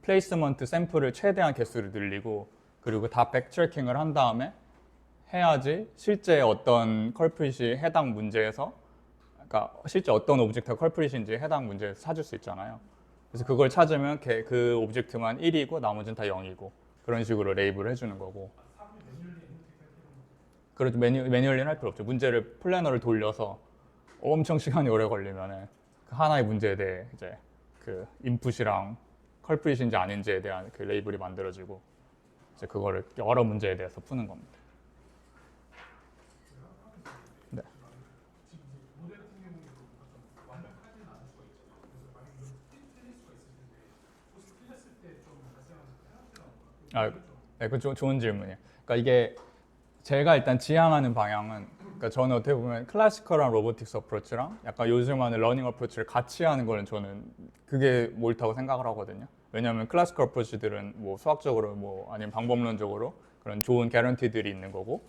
플레이스먼트 샘플을 최대한 개수를 늘리고 그리고 다 백트래킹을 한 다음에 해야지 실제 어떤 컬프릿이 해당 문제에서, 그러니까 실제 어떤 오브젝트가 컬프릿인지 해당 문제에서 찾을 수 있잖아요. 그래서 그걸 찾으면 그 오브젝트만 1이고 나머지는 다 0이고 그런 식으로 레이블을 해주는 거고. 그래도 매뉴얼리는 할 필요 없죠. 문제를 플래너를 돌려서 엄청 시간이 오래 걸리면은 그 하나의 문제에 대해 이제 그 인풋이랑 컬프릿인지 아닌지에 대한 그 레이블이 만들어지고 이제 그거를 여러 문제에 대해서 푸는 겁니다. 네. 지금 이제 모델 같은 경우에도 뭔가 좀 완벽하지는 않을 수가 있잖아요. 그래서 만약에 이런 틀릴 수가 있을 텐데 혹시 틀렸을 때 좀 발생하는 페널티라던가 네, 그건 좋은 질문이에요. 그러니까 이게 제가 일단 지향하는 방향은, 그러니까 저는 어떻게 보면 클래시컬한 로보틱스 어프로치랑 약간 요즘 하는 러닝 어프로치를 같이 하는 거는 저는 그게 옳다고 생각을 하거든요. 왜냐하면 클래시컬 어프로치들은 뭐 수학적으로 뭐 아니면 방법론적으로 그런 좋은 개런티들이 있는 거고,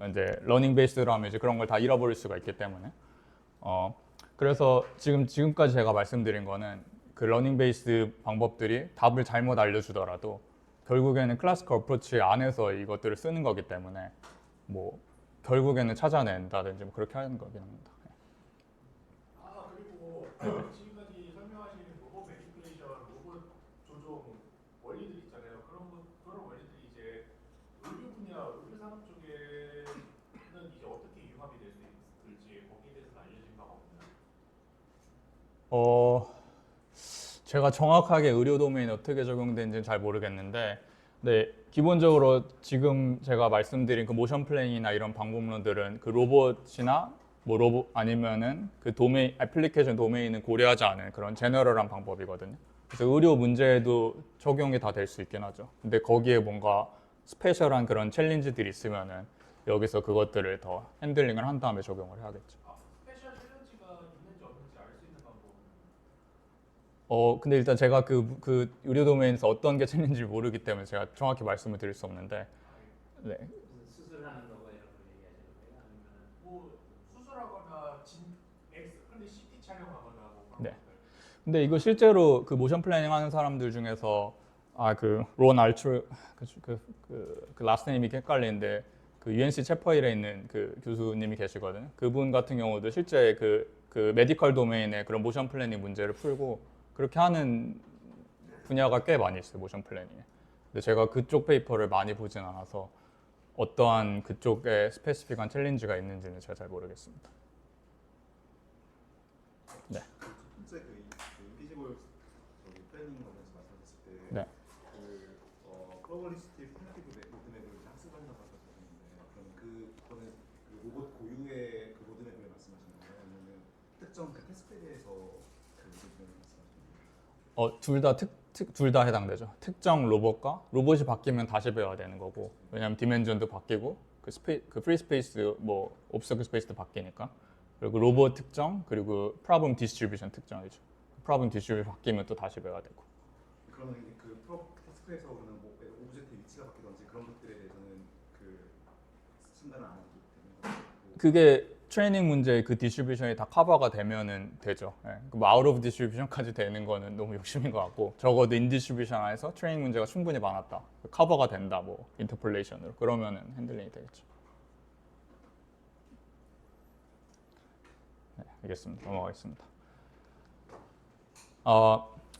이제 러닝 베이스로 하면 이제 그런 걸 다 잃어버릴 수가 있기 때문에 그래서 지금까지 제가 말씀드린 거는 그 러닝 베이스 방법들이 답을 잘못 알려주더라도 결국에는 클래시컬 어프로치 안에서 이것들을 쓰는 거기 때문에 뭐 결국에는 찾아낸다든지 뭐 그렇게 하는 거긴 합니다. 그리고 지금까지 설명하신 로봇 매니플레이션, 로봇 조종 원리들 있잖아요. 그런 원리들이 이제 의료 분야, 의료 산업 쪽에는 이제 어떻게 융합이 될 수 있을지 거기에 대해서 알려진 바가 없나요? 제가 정확하게 의료 도메인에 어떻게 적용되는지는 잘 모르겠는데, 네, 기본적으로 지금 제가 말씀드린 그 모션 플레잉이나 이런 방법론들은 그 로봇이나 뭐 로봇 아니면은 그 도메인 애플리케이션 도메인은 고려하지 않은 그런 제너럴한 방법이거든요. 그래서 의료 문제에도 적용이 다 될 수 있긴 하죠. 근데 거기에 뭔가 스페셜한 그런 챌린지들이 있으면은 여기서 그것들을 더 핸들링을 한 다음에 적용을 해야겠죠. 스페셜 챌린지가 있는지 없는지 알 수 있는 방법은 근데 일단 제가 그 의료 도메인에서 어떤 게 챌린지를 모르기 때문에 제가 정확히 말씀을 드릴 수 없는데, 네. 무슨 수술하는 거고 이런 걸 얘기하시는 거예요? 아니면은 뭐 수술하거나 근데 CT 촬영하거나 뭐 그런 네. 것들. 근데 이거 실제로 그 모션 플래닝 하는 사람들 중에서 론 알츠 그 라스트 네임이 헷갈리는데 그 UNC 채퍼힐에 있는 그 교수님이 계시거든요. 그분 같은 경우도 실제 그 메디컬 도메인의 그런 모션 플래닝 문제를 풀고 그렇게 하는 분야가 꽤 많이 있어요, 모션 플래닝에. 근데 제가 그쪽 페이퍼를 많이 보진 않아서 어떠한 그쪽에 스페시픽한 챌린지가 있는지는 제가 잘 모르겠습니다. 네. 첫 번째 그 인비지블 플래닝 관련해서 말씀하셨을 때 네. 프로버리스틱 프리티브 로드맵을 학습한다고 하셨는데 그럼 그거는 그 로봇 고유의 그 로드맵을 말씀하시는 거예요? 아니면 특정 그 테스트에 대해서 그 로드맵을 말씀하시는 거예요? 둘 다 해당되죠. 특정 로봇이 바뀌면 다시 배워야 되는 거고, 왜냐하면 디멘전도 바뀌고 그 프리 스페이스 뭐 옵서클 스페이스도 바뀌니까. 그리고 로봇 특정 그리고 프로블럼 디스트리뷰션 특정이죠. 프로블럼 디스트리뷰션 바뀌면 또 다시 배워야 되고. 그러면 그 테스트에서 그러면 뭐 오브젝트 위치가 바뀌던지 그런 것들에 대해서는 그 판단을 안 하기 때문에 그게 트레이닝 문제의 그 디스트리뷰션이 다 커버가 되면은 되죠. 예. 뭐 아웃 오브 디스트리뷰션까지 되는 거는 너무 욕심인 것 같고 적어도 인 디스트리뷰션 안에서 트레이닝 문제가 충분히 많았다. 커버가 된다. 뭐 인터폴레이션으로 그러면은 핸들링이 되겠죠. 네, 알겠습니다. 넘어가겠습니다.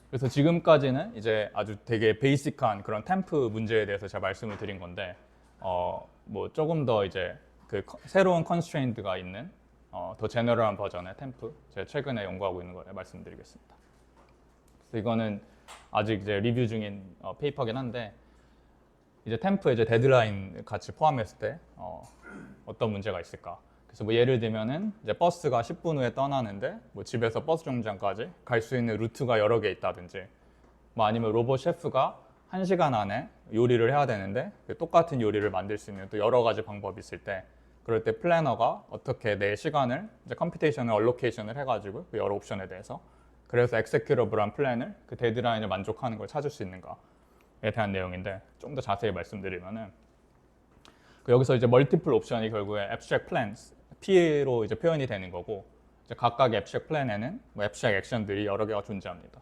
그래서 지금까지는 이제 아주 되게 베이직한 그런 템프 문제에 대해서 제가 말씀을 드린 건데 뭐 조금 더 이제 그 새로운 컨스트레인트가 있는 더 제너럴한 버전의 템프 제가 최근에 연구하고 있는 걸 말씀드리겠습니다. 그래서 이거는 아직 이제 리뷰 중인 페이퍼긴 한데 이제 템프에 이제 데드라인 같이 포함했을 때 어떤 문제가 있을까? 그래서 뭐 예를 들면은 이제 버스가 10분 후에 떠나는데 뭐 집에서 버스 정류장까지 갈 수 있는 루트가 여러 개 있다든지 뭐 아니면 로봇 셰프가 1시간 안에 요리를 해야 되는데 똑같은 요리를 만들 수 있는 또 여러 가지 방법이 있을 때 그럴 때 플래너가 어떻게 내 시간을 이제 컴퓨테이션을 얼로케이션을 해가지고 그 여러 옵션에 대해서 그래서 엑세큐러블한 플랜을 그 데드라인을 만족하는 걸 찾을 수 있는가에 대한 내용인데 좀 더 자세히 말씀드리면은 여기서 이제 멀티플 옵션이 결국에 abstract plans P로 이제 표현이 되는 거고 이제 각각의 abstract plan에는 뭐 abstract action들이 여러 개가 존재합니다.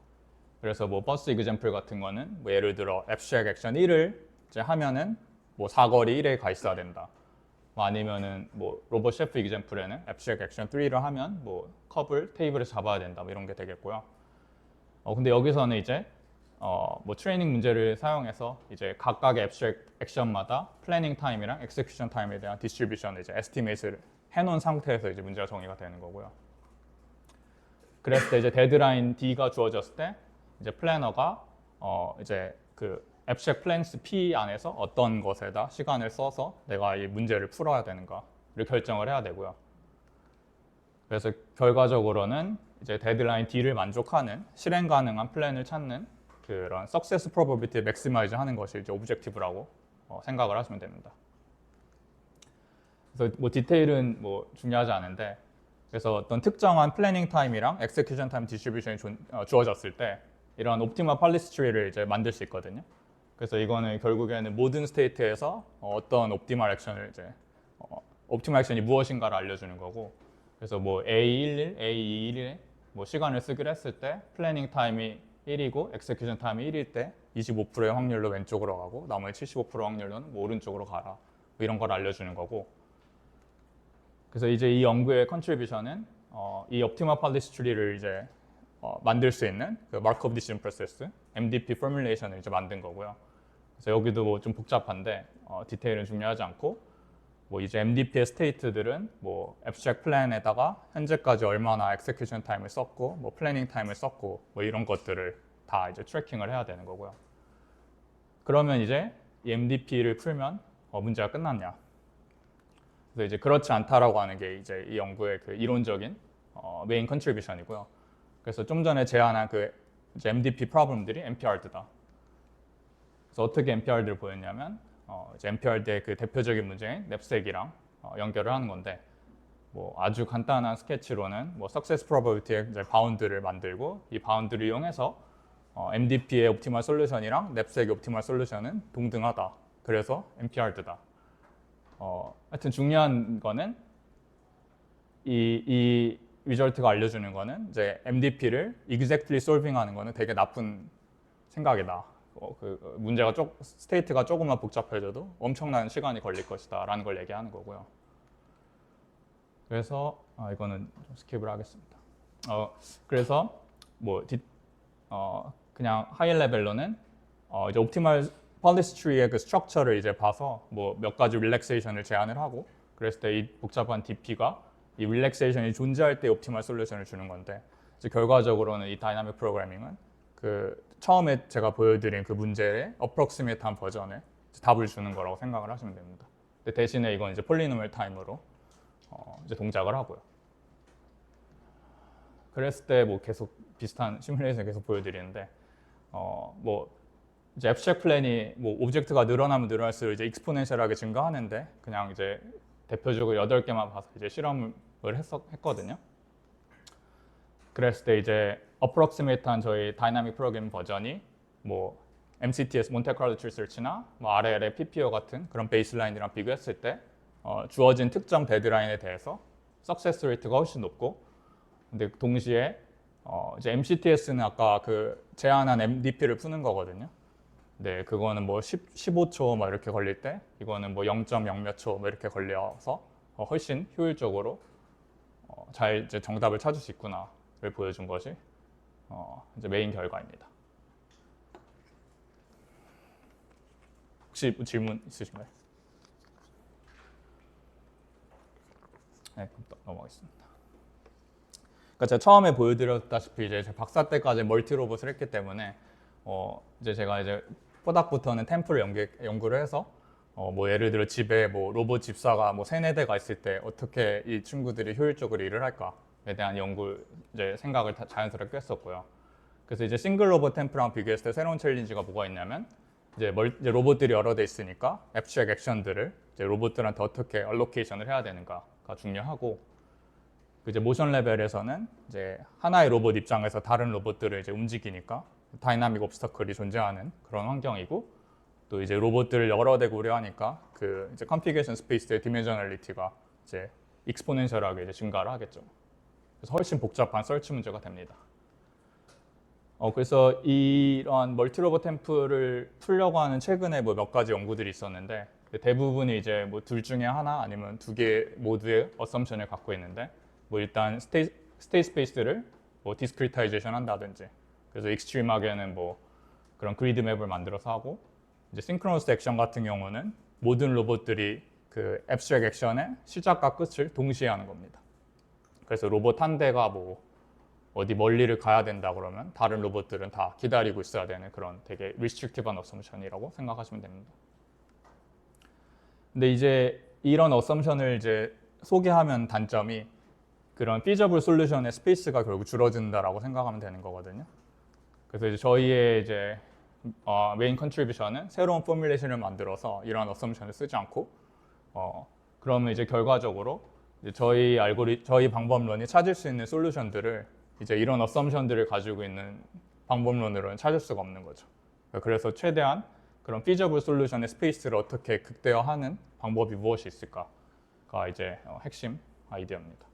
그래서 뭐 버스 example 같은 거는 뭐 예를 들어 abstract action 1을 이제 하면은 뭐 사거리 1에 가 있어야 된다. 뭐 아니면은 뭐 로봇 셰프 example에는 abstract action 3를 하면 뭐 컵을 테이블에서 잡아야 된다. 뭐 이런 게 되겠고요. 근데 여기서는 이제 뭐 트레이닝 문제를 사용해서 이제 각각의 abstract action마다 플래닝 타임이랑 execution 타임에 대한 디스트리뷰션을 이제 에스티메이트를 해놓은 상태에서 이제 문제가 정의가 되는 거고요. 그랬을 때 이제 데드라인 D가 주어졌을 때 이제 플래너가 이제 그 abstract plans P 안에서 어떤 것에다 시간을 써서 내가 이 문제를 풀어야 되는가를 결정을 해야 되고요. 그래서 결과적으로는 이제 데드라인 D를 만족하는 실행 가능한 플랜을 찾는 그런 success probability maximize 하는 것이 이제 objective라고 생각을 하시면 됩니다. 그래서 뭐 디테일은 뭐 중요하지 않은데 그래서 어떤 특정한 플래닝 타임이랑 엑세큐션 타임 디스트리뷰션이 주어졌을 때 이런 옵티멀 폴리시 트리를 이제 만들 수 있거든요. 그래서 이거는 결국에는 모든 스테이트에서 어떤 옵티멀 액션을 이제 옵티멀 액션이 무엇인가를 알려주는 거고 그래서 뭐 A11, A21에 뭐 시간을 쓰기로 했을 때 플래닝 타임이 1이고 엑세큐션 타임이 1일 때 25%의 확률로 왼쪽으로 가고 나머지 75% 확률로는 뭐 오른쪽으로 가라 뭐 이런 걸 알려주는 거고 그래서 이제 이 연구의 컨트리뷰션은 이 옵티멀 폴리시 트리를 이제 만들 수 있는 그 마크업 디시전 프로세스 MDP 포뮬레이션을 이제 만든 거고요. 그래서 여기도 뭐 좀 복잡한데 디테일은 중요하지 않고 뭐 이제 MDP의 스테이트들은 뭐 abstract plan에다가 현재까지 얼마나 execution 타임을 썼고 뭐 플래닝 타임을 썼고 뭐 이런 것들을 다 이제 트래킹을 해야 되는 거고요. 그러면 이제 이 MDP를 풀면 문제가 끝났냐? 그래서 이제 그렇지 않다라고 하는 게 이제 이 연구의 그 이론적인 메인 컨트리뷰션이고요. 그래서 좀 전에 제안한 그 이제 MDP 프로블럼들이 NPR드다. 그래서 어떻게 NPR들을 보였냐면 이제 NPR의 그 대표적인 문제인 냅색이랑 연결을 하는 건데 뭐 아주 간단한 스케치로는 뭐 success probability의 이제 바운드를 만들고 이 바운드를 이용해서 MDP의 옵티멀 솔루션이랑 냅색의 옵티멀 솔루션은 동등하다. 그래서 NPR드다. 하여튼 중요한 거는 이 리절트가 알려주는 거는 이제 MDP를 exactly solving 하는 거는 되게 나쁜 생각이다. 그 문제가 스테이트가 조금만 복잡해져도 엄청난 시간이 걸릴 것이다 라는 걸 얘기하는 거고요. 그래서 이거는 좀 스킵을 하겠습니다. 그래서 뭐 그냥 하이 레벨로는 이제 옵티멀 폴리시 트리의 그 스트럭처를 이제 봐서 뭐 몇 가지 릴렉세이션을 제안을 하고 그랬을 때 이 복잡한 DP가 이 릴렉세이션이 존재할 때 옵티멀 솔루션을 주는 건데 이제 결과적으로는 이 다이나믹 프로그래밍은 그 처음에 제가 보여드린 그 문제의 어프록시메이트한 버전에 답을 주는 거라고 생각을 하시면 됩니다. 근데 대신에 이건 이제 폴리노멀 타임으로 이제 동작을 하고요. 그랬을 때 뭐 계속 비슷한 시뮬레이션 계속 보여드리는데 뭐 이제 abstract 플랜이 뭐 오브젝트가 늘어나면 늘어날수록 이제 익스포넨셜하게 증가하는데 그냥 이제 대표적으로 8개만 봐서 이제 실험을 했거든요. 그랬을 때 이제 approximate한 저희 다이나믹 프로그래밍 버전이 뭐 MCTS 몬테카를로 트리 서치나 뭐 RL의 PPO 같은 그런 베이스라인이랑 비교했을 때 주어진 특정 데드라인에 대해서 석세스 레이트가 훨씬 높고, 근데 동시에 이제 MCTS는 아까 그 제한한 MDP를 푸는 거거든요. 네, 그거는 뭐 15초 막 이렇게 걸릴 때, 이거는 뭐 0.0 몇 초 막 이렇게 걸려서 훨씬 효율적으로 잘 이제 정답을 찾을 수 있구나를 보여준 것이 이제 메인 결과입니다. 혹시 뭐 질문 있으신가요? 네, 그럼 또 넘어가겠습니다. 그러니까 제가 처음에 보여드렸다시피 이제 박사 때까지 멀티 로봇을 했기 때문에 이제 제가 이제 포닥부터는 템플을 연구를 해서 뭐 예를 들어 집에 뭐 로봇 집사가 뭐 3-4대가 있을 때 어떻게 이 친구들이 효율적으로 일을 할까에 대한 연구 이제 생각을 자연스럽게 했었고요. 그래서 이제 싱글 로봇 템플랑 비교했을 때 새로운 챌린지가 뭐가 있냐면 이제 로봇들이 여러 대 있으니까 애브스트랙 액션들을 이제 로봇들한테 어떻게 얼로케이션을 해야 되는가가 중요하고, 이제 모션 레벨에서는 이제 하나의 로봇 입장에서 다른 로봇들을 이제 움직이니까 다이나믹 옵스터클이 존재하는 그런 환경이고, 또 이제 로봇들을 여러 대 고려하니까 그 이제 컨피그레이션 스페이스의 디멘셔널리티가 이제 익스포넨셜하게 이제 증가를 하겠죠. 그래서 훨씬 복잡한 서치 문제가 됩니다. 그래서 이런 멀티 로봇 템플을 풀려고 하는 최근에 뭐 몇 가지 연구들이 있었는데, 대부분이 이제 뭐 둘 중에 하나 아니면 두 개 모두의 어썸션을 갖고 있는데, 뭐 일단 스테이트 스페이스를 뭐 디스크리타이제이션 한다든지, 그래서 익스트림하게는 뭐 그런 그리드 맵을 만들어서 하고, 이제 싱크로너스 액션 같은 경우는 모든 로봇들이 그 앱스트랙 액션의 시작과 끝을 동시에 하는 겁니다. 그래서 로봇 한 대가 뭐 어디 멀리를 가야 된다 그러면 다른 로봇들은 다 기다리고 있어야 되는 그런 되게 리스트릭티브한 어썸션이라고 생각하시면 됩니다. 근데 이제 이런 어썸션을 이제 소개하면 단점이 그런 피저블 솔루션의 스페이스가 결국 줄어든다라고 생각하면 되는 거거든요. 그래서 이제 저희의 이제 메인 컨트리뷰션은 새로운 포뮬레이션을 만들어서 이런 어썸션을 쓰지 않고 그러면 이제 결과적으로 이제 저희 방법론이 찾을 수 있는 솔루션들을 이제 이런 어썸션들을 가지고 있는 방법론으로는 찾을 수가 없는 거죠. 그래서 최대한 그런 피저블 솔루션의 스페이스를 어떻게 극대화하는 방법이 무엇이 있을까가 이제 핵심 아이디어입니다.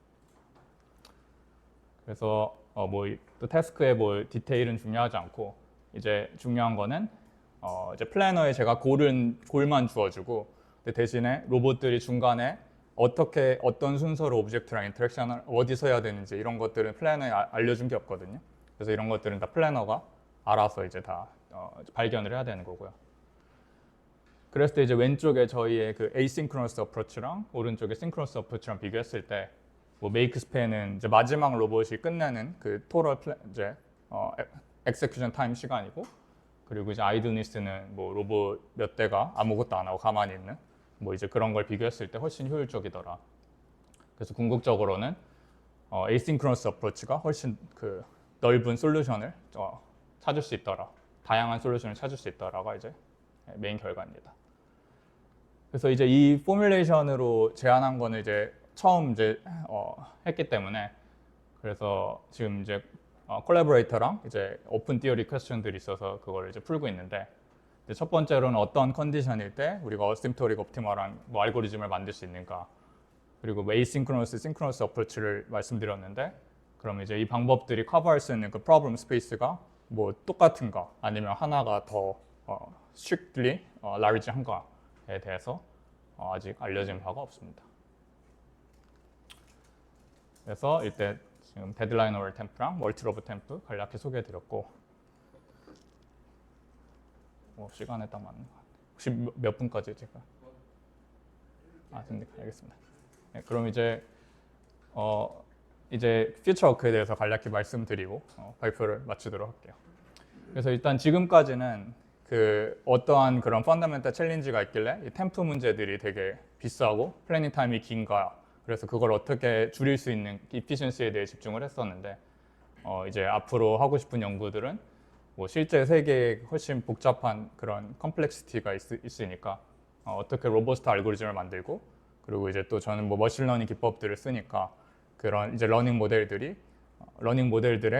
그래서 뭐 또 태스크의 뭐 디테일은 중요하지 않고, 이제 중요한 거는 이제 플래너에 제가 골만 주어주고, 대신에 로봇들이 중간에 어떤 순서로 오브젝트랑 인터랙션을 어디서 해야 되는지 이런 것들은 플래너에 알려준 게 없거든요. 그래서 이런 것들은 다 플래너가 알아서 이제 다 발견을 해야 되는 거고요. 그랬을 때 이제 왼쪽에 저희의 그 에이싱크로너스 어프로치랑 오른쪽에 싱크로너스 어프로치랑 비교했을 때, 뭐 메이크 스팬은 이제 마지막 로봇이 끝내는 그 토럴 이제 엑세큐션 타임 시간이고, 그리고 이제 아이드니스는 뭐 로봇 몇 대가 아무것도 안 하고 가만히 있는 뭐 이제 그런 걸 비교했을 때 훨씬 효율적이더라. 그래서 궁극적으로는 에이싱크로너스 어프로치가 훨씬 그 넓은 솔루션을 찾을 수 있더라. 다양한 솔루션을 찾을 수 있더라가 이제 메인 결과입니다. 그래서 이제 이 포뮬레이션으로 제안한 거는 이제 처음 이제 했기 때문에, 그래서 지금 이제 콜라보레이터랑 이제 오픈 티어리 퀘스천들이 있어서 그걸 이제 풀고 있는데, 첫 번째로는 어떤 컨디션일 때 우리가 어심토릭 옵티멀한 뭐 알고리즘을 만들 수 있는가, 그리고 뭐 에이싱크로너스, 싱크로너스 어프로치를 말씀드렸는데, 그럼 이제 이 방법들이 커버할 수 있는 그 프로블럼 스페이스가 뭐 똑같은가 아니면 하나가 더 strictly large한가에 대해서 아직 알려진 바가 없습니다. 그래서 이때 지금 데드라인 오월 템프랑 멀티 로봇 템프 간략히 소개해드렸고, 시간에 딱 맞는 것 같아요. 혹시 몇 분까지 제가? 네, 알겠습니다. 네, 그럼 이제 퓨처 워크에 대해서 간략히 말씀드리고 발표를 마치도록 할게요. 그래서 일단 지금까지는 그 어떠한 그런 펀더멘탈 챌린지가 있길래 이 템프 문제들이 되게 비싸고 플래닝 타임이 긴가, 그래서 그걸 어떻게 줄일 수 있는 이피션시에 대해 집중을 했었는데, 이제 앞으로 하고 싶은 연구들은 뭐 실제 세계에 훨씬 복잡한 그런 컴플렉시티가 있으니까 어떻게 로버스트 알고리즘을 만들고, 그리고 이제 또 저는 뭐 머신러닝 기법들을 쓰니까 그런 이제 러닝 모델들의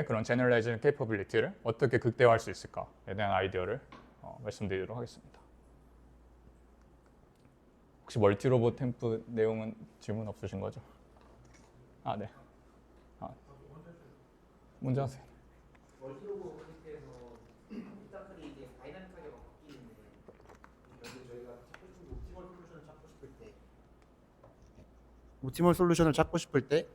그런 제너럴라이징 캐퍼빌리티를 어떻게 극대화할 수 있을까에 대한 아이디어를 말씀드리도록 하겠습니다. 혹시 멀티 로봇 템프 내용은 질문 없으신 거죠? 아, 네. 먼저 하세요. 멀티로그 오브젝트에서 입자클이 이제 다이나믹하게 막 바뀌는데 여기 저희가 찾고 싶은 옵티멀 솔루션을 찾고 싶을 때 옵티멀 솔루션을 찾고 싶을 때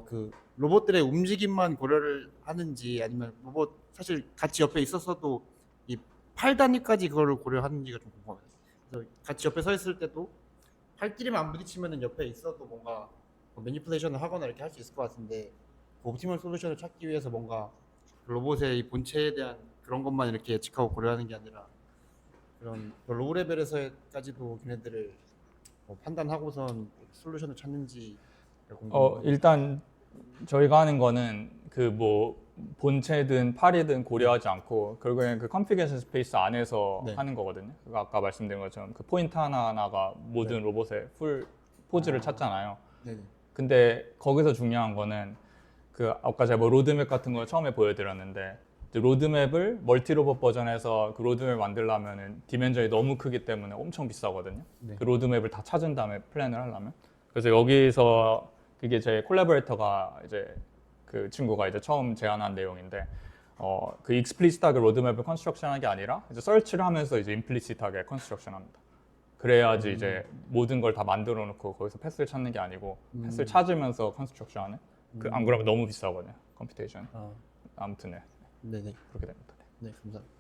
그 로봇들의 움직임만 고려를 하는지 아니면 로봇 사실 같이 옆에 있었어도 이 팔 단위까지 그거를 고려하는지가 좀 궁금해요. 그래서 같이 옆에 서 있을 때도 팔끼리만 안 부딪히면은 옆에 있어도 뭔가 매니플레이션을 하거나 이렇게 할 수 있을 것 같은데 옵티멀 솔루션을 찾기 위해서 뭔가 로봇의 이 본체에 대한 그런 것만 이렇게 예측하고 고려하는 게 아니라 그런 로우 레벨에서까지도 걔네들을 판단하고선 솔루션을 찾는지 궁금해요. 일단 저희가 하는 거는 그 뭐 본체든 팔이든 고려하지 않고 결국엔 그 컨피그레이션 스페이스 안에서 네. 하는 거거든요. 그러니까 아까 말씀드린 것처럼 그 포인트 하나하나가 모든 네. 로봇의 풀 포즈를 찾잖아요. 네네. 근데 거기서 중요한 거는 그 아까 제가 뭐 로드맵 같은 걸 처음에 보여드렸는데 이제 로드맵을 멀티 로봇 버전에서 그 로드맵 만들려면은 디멘전이 너무 크기 때문에 엄청 비싸거든요. 네. 그 로드맵을 다 찾은 다음에 플랜을 하려면. 그래서 여기서 그게 제 콜라보레이터가 이제 그 친구가 이제 처음 제안한 내용인데 그 익스플리시트하게 로드맵을 컨스트럭션하는 게 아니라 이제 서치를 하면서 이제 임플리시트하게 컨스트럭션합니다. 그래야지 이제 모든 걸 다 만들어 놓고 거기서 패스를 찾는 게 아니고 패스를 찾으면서 컨스트럭션하는 안 그러면 너무 비싸거든요. 컴퓨테이션. 아무튼 네. 네네. 그렇게 됩니다. 네 감사합니다.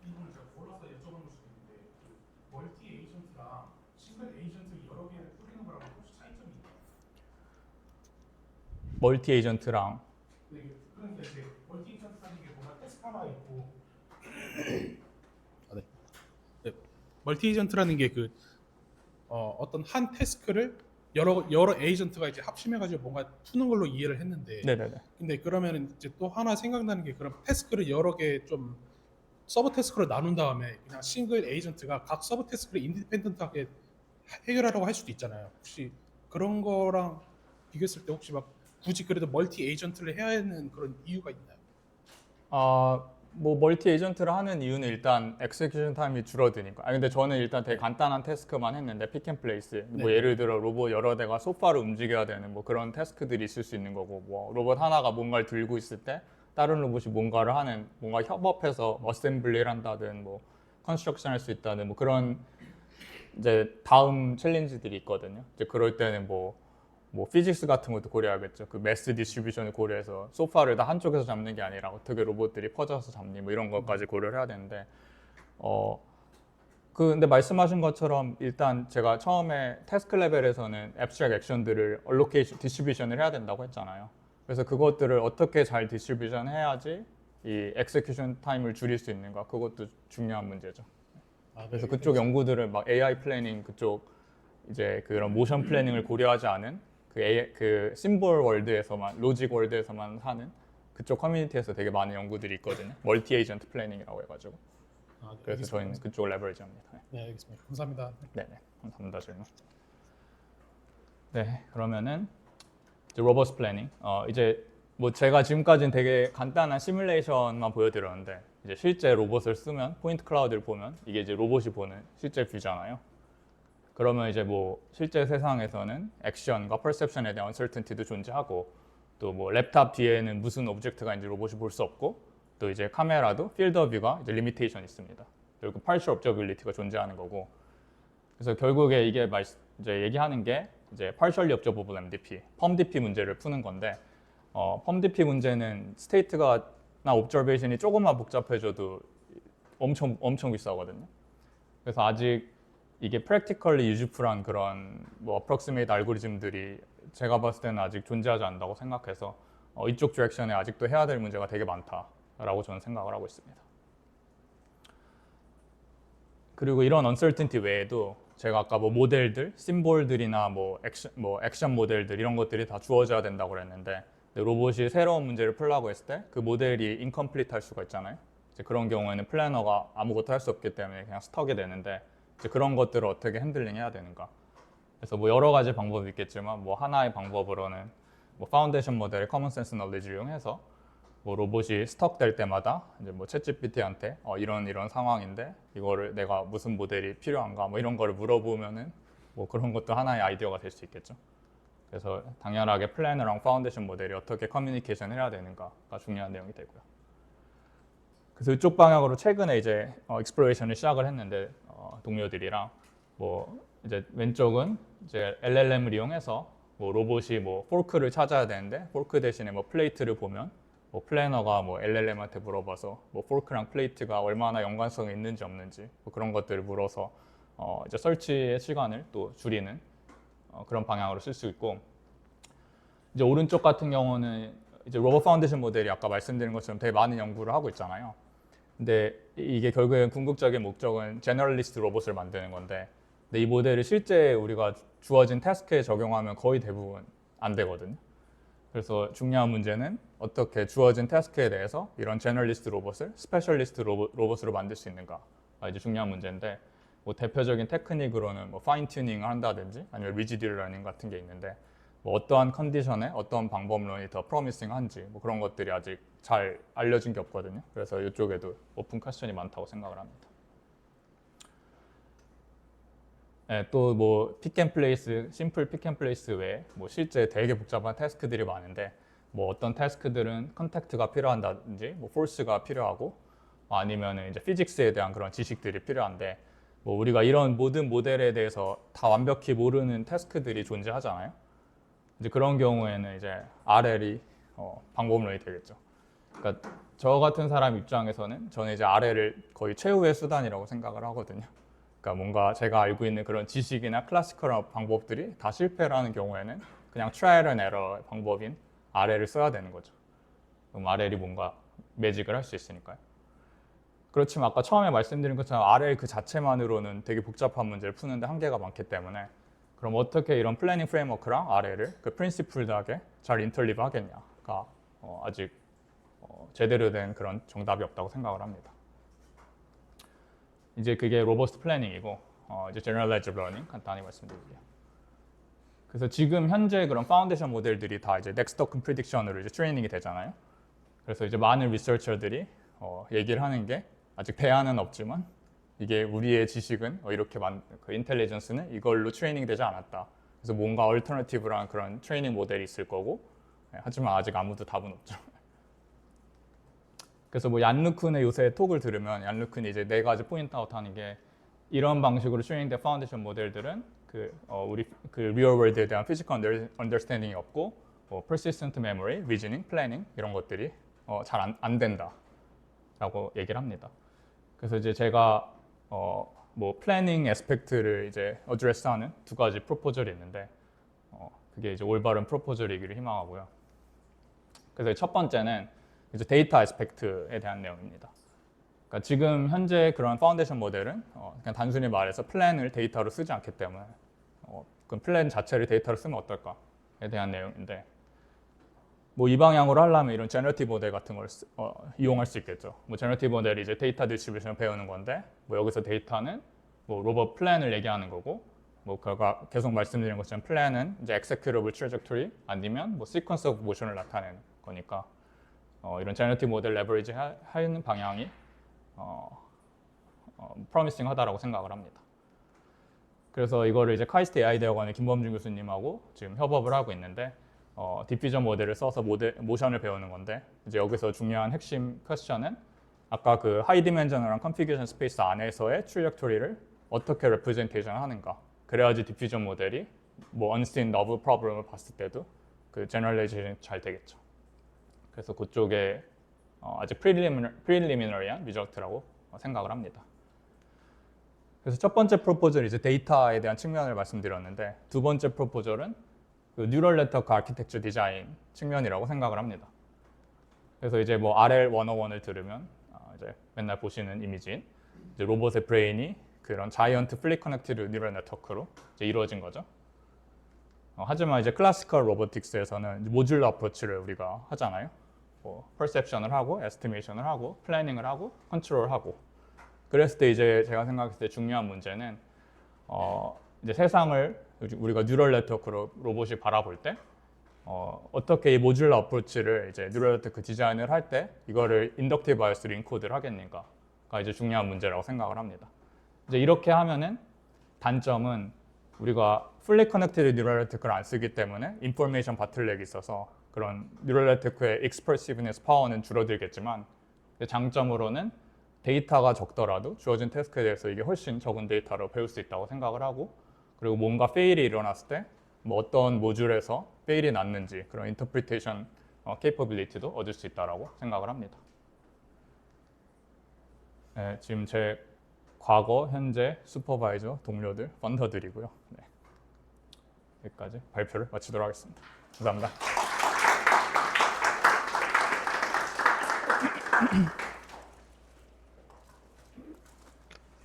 이 부분을 제가 몰라서 여쭤보는 수 있는데 그 멀티 에이전트랑 싱글 에이전트 여러 개를 뿌리는 거랑 혹시 차이점이 있나요? 멀티 에이전트랑 그러니까 이제 멀티 에이전트라는 게 뭔가 테스트가 있고 멀티 에이전트라는 게 그 어떤 한 태스크를 여러 에이전트가 이제 합심해가지고 뭔가 푸는 걸로 이해를 했는데 네네네. 근데 그러면 이제 또 하나 생각나는 게 그럼 태스크를 여러 개 좀 서브 태스크로 나눈 다음에 그냥 싱글 에이전트가 각 서브 태스크를 인디펜던트하게 해결하려고 할 수도 있잖아요. 혹시 그런 거랑 비교했을 때 혹시 막 굳이 그래도 멀티 에이전트를 해야 하는 그런 이유가 있나요? 뭐 멀티 에이전트를 하는 이유는 일단 엑세큐션 타임이 줄어드니까. 근데 저는 일단 되게 간단한 태스크만 했는데 픽앤플레이스. 뭐 네. 예를 들어 로봇 여러 대가 소파를 움직여야 되는 뭐 그런 태스크들이 있을 수 있는 거고, 뭐 로봇 하나가 뭔가를 들고 있을 때 다른 로봇이 뭔가를 하는 뭔가 협업해서 어셈블리를 한다든 뭐 컨스트럭션 할 수 있다든 뭐 그런 이제 다음 챌린지들이 있거든요. 이제 그럴 때는 뭐 피직스 같은 것도 고려하겠죠. 그 매스 디스트리뷰션을 고려해서 소파를 다 한쪽에서 잡는 게 아니라 어떻게 로봇들이 퍼져서 잡니 뭐 이런 것까지 고려를 해야 되는데 근데 말씀하신 것처럼 일단 제가 처음에 태스크 레벨에서는 앱스트랙 액션들을 얼로케이션 디스트리뷰션을 해야 된다고 했잖아요. 그래서 그것들을 어떻게 잘 디스트리뷰션 해야지 이 엑세큐션 타임을 줄일 수 있는가, 그것도 중요한 문제죠. 그래서 그쪽 연구들을 막 AI 플래닝 그쪽 이제 그런 모션 플래닝을 고려하지 않은 그 심볼 월드에서만, 로직 월드에서만 하는 그쪽 커뮤니티에서 되게 많은 연구들이 있거든요. 멀티 에이전트 플래닝이라고 해가지고. 그래서 저희는 그쪽을 레버리지합니다. 네 알겠습니다. 감사합니다. 네네, 감사합니다 질문. 네, 그러면은 이제 로버스 플래닝. 이제 뭐 제가 지금까지는 되게 간단한 시뮬레이션만 보여드렸는데 이제 실제 로봇을 쓰면 포인트 클라우드를 보면 이게 이제 로봇이 보는 실제 뷰잖아요. 그러면 이제 뭐 실제 세상에서는 액션과 퍼셉션에 대한 언설턴티도 존재하고 또 뭐 랩탑 뒤에는 무슨 오브젝트가 있는지 로봇이 볼 수 없고 또 이제 카메라도 필드 오브 뷰가 이제 리미테이션이 있습니다. 그리고 partial observability가 존재하는 거고 그래서 결국에 이게 이제 얘기하는 게 이제 partially observable MDP, POMDP 문제를 푸는 건데 POMDP 문제는 스테이트가나 옵저베이션이 조금만 복잡해져도 엄청 비싸거든요. 그래서 아직 이게 practically useful한 그런 뭐 approximate 알고리즘들이 제가 봤을 때는 아직 존재하지 않는다고 생각해서 이쪽 디렉션에 아직도 해야 될 문제가 되게 많다라고 저는 생각을 하고 있습니다. 그리고 이런 uncertainty 외에도 제가 아까 뭐 모델들, 심볼들이나 뭐 액션 모델들 이런 것들이 다 주어져야 된다고 그랬는데 로봇이 새로운 문제를 풀라고 했을 때 그 모델이 incomplete 할 수가 있잖아요. 이제 그런 경우에는 플래너가 아무것도 할 수 없기 때문에 그냥 스톡이 되는데 이제 그런 것들을 어떻게 핸들링 해야 되는가. 그래서 뭐 여러 가지 방법이 있겠지만 뭐 하나의 방법으로는 뭐 파운데이션 모델의 커먼 센스 널리지를 이용해서 뭐 로봇이 스톡 될 때마다 이제 뭐 챗GPT한테 이런 상황인데 이거를 내가 무슨 모델이 필요한가 뭐 이런 거를 물어보면은 뭐 그런 것도 하나의 아이디어가 될 수 있겠죠. 그래서 당연하게 플래너랑 파운데이션 모델이 어떻게 커뮤니케이션 해야 되는가가 중요한 내용이 되고요. 그래서 이쪽 방향으로 최근에 이제 익스플로레이션을 시작을 했는데 동료들이랑 뭐 이제 왼쪽은 이제 LLM을 이용해서 뭐 로봇이 뭐 포크를 찾아야 되는데 포크 대신에 뭐 플레이트를 보면 뭐 플래너가 뭐 LLM한테 물어봐서 뭐 포크랑 플레이트가 얼마나 연관성이 있는지 없는지 뭐 그런 것들을 물어서 이제 설치의 시간을 또 줄이는 그런 방향으로 쓸 수 있고, 이제 오른쪽 같은 경우는 이제 로봇 파운데이션 모델이 아까 말씀드린 것처럼 되게 많은 연구를 하고 있잖아요. 근데 이게 결국엔 궁극적인 목적은 제너럴리스트 로봇을 만드는 건데, 근데 이 모델을 실제 우리가 주어진 태스크에 적용하면 거의 대부분 안 되거든요. 그래서 중요한 문제는 어떻게 주어진 태스크에 대해서 이런 제너럴리스트 로봇을 스페셜리스트 로봇으로 만들 수 있는가가 이제 중요한 문제인데, 뭐 대표적인 테크닉으로는 뭐 파인 튜닝을 한다든지 아니면 리지드 러닝 같은 게 있는데, 뭐 어떠한 컨디션에 어떤 방법론이 더 프로미싱한지 뭐 그런 것들이 아직 잘 알려진 게 없거든요. 그래서 이쪽에도 오픈 퀘스천이 많다고 생각을 합니다. 네, 또 뭐 픽앤플레이스, 심플 픽앤플레이스 외에 뭐 실제 되게 복잡한 태스크들이 많은데, 뭐 어떤 태스크들은 컨택트가 필요한다든지 뭐 포스가 필요하고 아니면은 이제 피직스에 대한 그런 지식들이 필요한데, 뭐 우리가 이런 모든 모델에 대해서 다 완벽히 모르는 태스크들이 존재하잖아요. 이제 그런 경우에는 이제 RL이 방법론이 되겠죠. 그러니까 저 같은 사람 입장에서는 저는 이제 RL을 거의 최후의 수단이라고 생각을 하거든요. 그러니까 뭔가 제가 알고 있는 그런 지식이나 클래시컬한 방법들이 다 실패를 하는 경우에는 그냥 트라이얼 앤 에러 방법인 RL을 써야 되는 거죠. 그럼 RL이 뭔가 매직을 할 수 있으니까요. 그렇지만 아까 처음에 말씀드린 것처럼 RL 그 자체만으로는 되게 복잡한 문제를 푸는데 한계가 많기 때문에, 그럼 어떻게 이런 플래닝 프레임워크랑 RL을 그 프린시플드하게 잘 인터리브 하겠냐가 아직 제대로 된 그런 정답이 없다고 생각을 합니다. 이제 그게 로버스트 플래닝이고 이제 제너럴라이즈드 러닝 간단히 말씀드릴게요. 그래서 지금 현재 그런 파운데이션 모델들이 다 이제 넥스트 토큰 프리딕션으로 이제 트레이닝이 되잖아요. 그래서 이제 많은 리서처들이 얘기를 하는 게, 아직 대안은 없지만 이게 우리의 지식은 이렇게 그 인텔리전스는 이걸로 트레이닝 되지 않았다. 그래서 뭔가 얼터너티브랑 그런 트레이닝 모델이 있을 거고, 하지만 아직 아무도 답은 없죠. 그래서 뭐 얀루쿤의 요새 톡을 들으면 얀루쿤이 이제 4가지 포인트 아웃하는 게, 이런 방식으로 트레이닝된 파운데이션 모델들은 우리 그 리얼 월드에 대한 피지컬 언더스탠딩이 없고, persistent memory, reasoning, planning 이런 것들이 잘 안 된다라고 얘기를 합니다. 그래서 이제 제가 뭐 플래닝 애스펙트를 이제 어드레스하는 2가지 프로포절이 있는데, 그게 이제 올바른 프로포절이기를 희망하고요. 그래서 첫 번째는 이제 데이터 애스펙트에 대한 내용입니다. 그러니까 지금 현재 그런 파운데이션 모델은 그냥 단순히 말해서 플랜을 데이터로 쓰지 않기 때문에 그 플랜 자체를 데이터로 쓰면 어떨까에 대한 내용인데, 뭐 이 방향으로 하려면 이런 제너러티브 모델 같은 걸 이용할 수 있겠죠. 뭐 제너러티브 모델이 이제 데이터 디스트리뷰션을 배우는 건데, 뭐 여기서 데이터는 뭐 로봇 플랜을 얘기하는 거고, 뭐 계속 말씀드린 것처럼 플랜은 이제 executable trajectory 아니면 뭐 sequence of motion을 나타내는 거니까 이런 제너러티브 모델 레버리지 하는 방향이 프로미싱 하다라고 생각을 합니다. 그래서 이거를 이제 카이스트 AI 대학원의 김범준 교수님하고 지금 협업을 하고 있는데, 디퓨전 모델을 써서 모션을 배우는 건데, 이제 여기서 중요한 핵심 퀘스천은 아까 그 하이 디멘저널한 컨피규레이션 스페이스 안에서의 트레젝토리를 어떻게 레프레젠테이션 하는가. 그래야지 디퓨전 모델이 뭐 언스틴 너브 프로블럼을 봤을 때도 그 제너럴라이제이션이 잘 되겠죠. 그래서 그쪽에 아직 프리리미너리한 리저트라고 생각을 합니다. 그래서 첫 번째 프로포절이 이제 데이터에 대한 측면을 말씀드렸는데, 두 번째 프로포절은 그 뉴럴 네트워크 아키텍처 디자인 측면이라고 생각을 합니다. 그래서 이제 뭐 RL 101을 들으면 이제 맨날 보시는 이미지인 이제 로봇의 브레인이 그런 자이언트 플리 커넥티드 뉴럴 네트워크로 이제 이루어진 거죠. 하지만 이제 클래시컬 로보틱스에서는 모듈러 어프로치를 우리가 하잖아요. 뭐 퍼셉션을 하고, 에스티메이션을 하고, 플래닝을 하고, 컨트롤을 하고. 그랬을 때 이제 제가 생각했을 때 중요한 문제는 이제 세상을 우리가 뉴럴 네트워크로 로봇이 바라볼 때 어떻게 이 모듈러 어프로치를 이제 뉴럴 네트워크 디자인을 할 때 이거를 인덕티브 바이어스로 인코드를 하겠는가가 이제 중요한 문제라고 생각을 합니다. 이제 이렇게 하면은 단점은 우리가 fully connected neural network를 안 쓰기 때문에 information bottleneck이 있어서 그런 neural network의 expressiveness 파워는 줄어들겠지만 장점으로는 데이터가 적더라도 주어진 태스크에 대해서 이게 훨씬 적은 데이터로 배울 수 있다고 생각을 하고, 그리고 뭔가 페일이 일어났을 때 뭐 어떤 모듈에서 페일이 났는지 그런 인터프리테이션 케이퍼빌리티도 얻을 수 있다고 생각을 합니다. 네, 지금 제 과거, 현재 슈퍼바이저, 동료들, 펀더들이고요. 네, 여기까지 발표를 마치도록 하겠습니다. 감사합니다.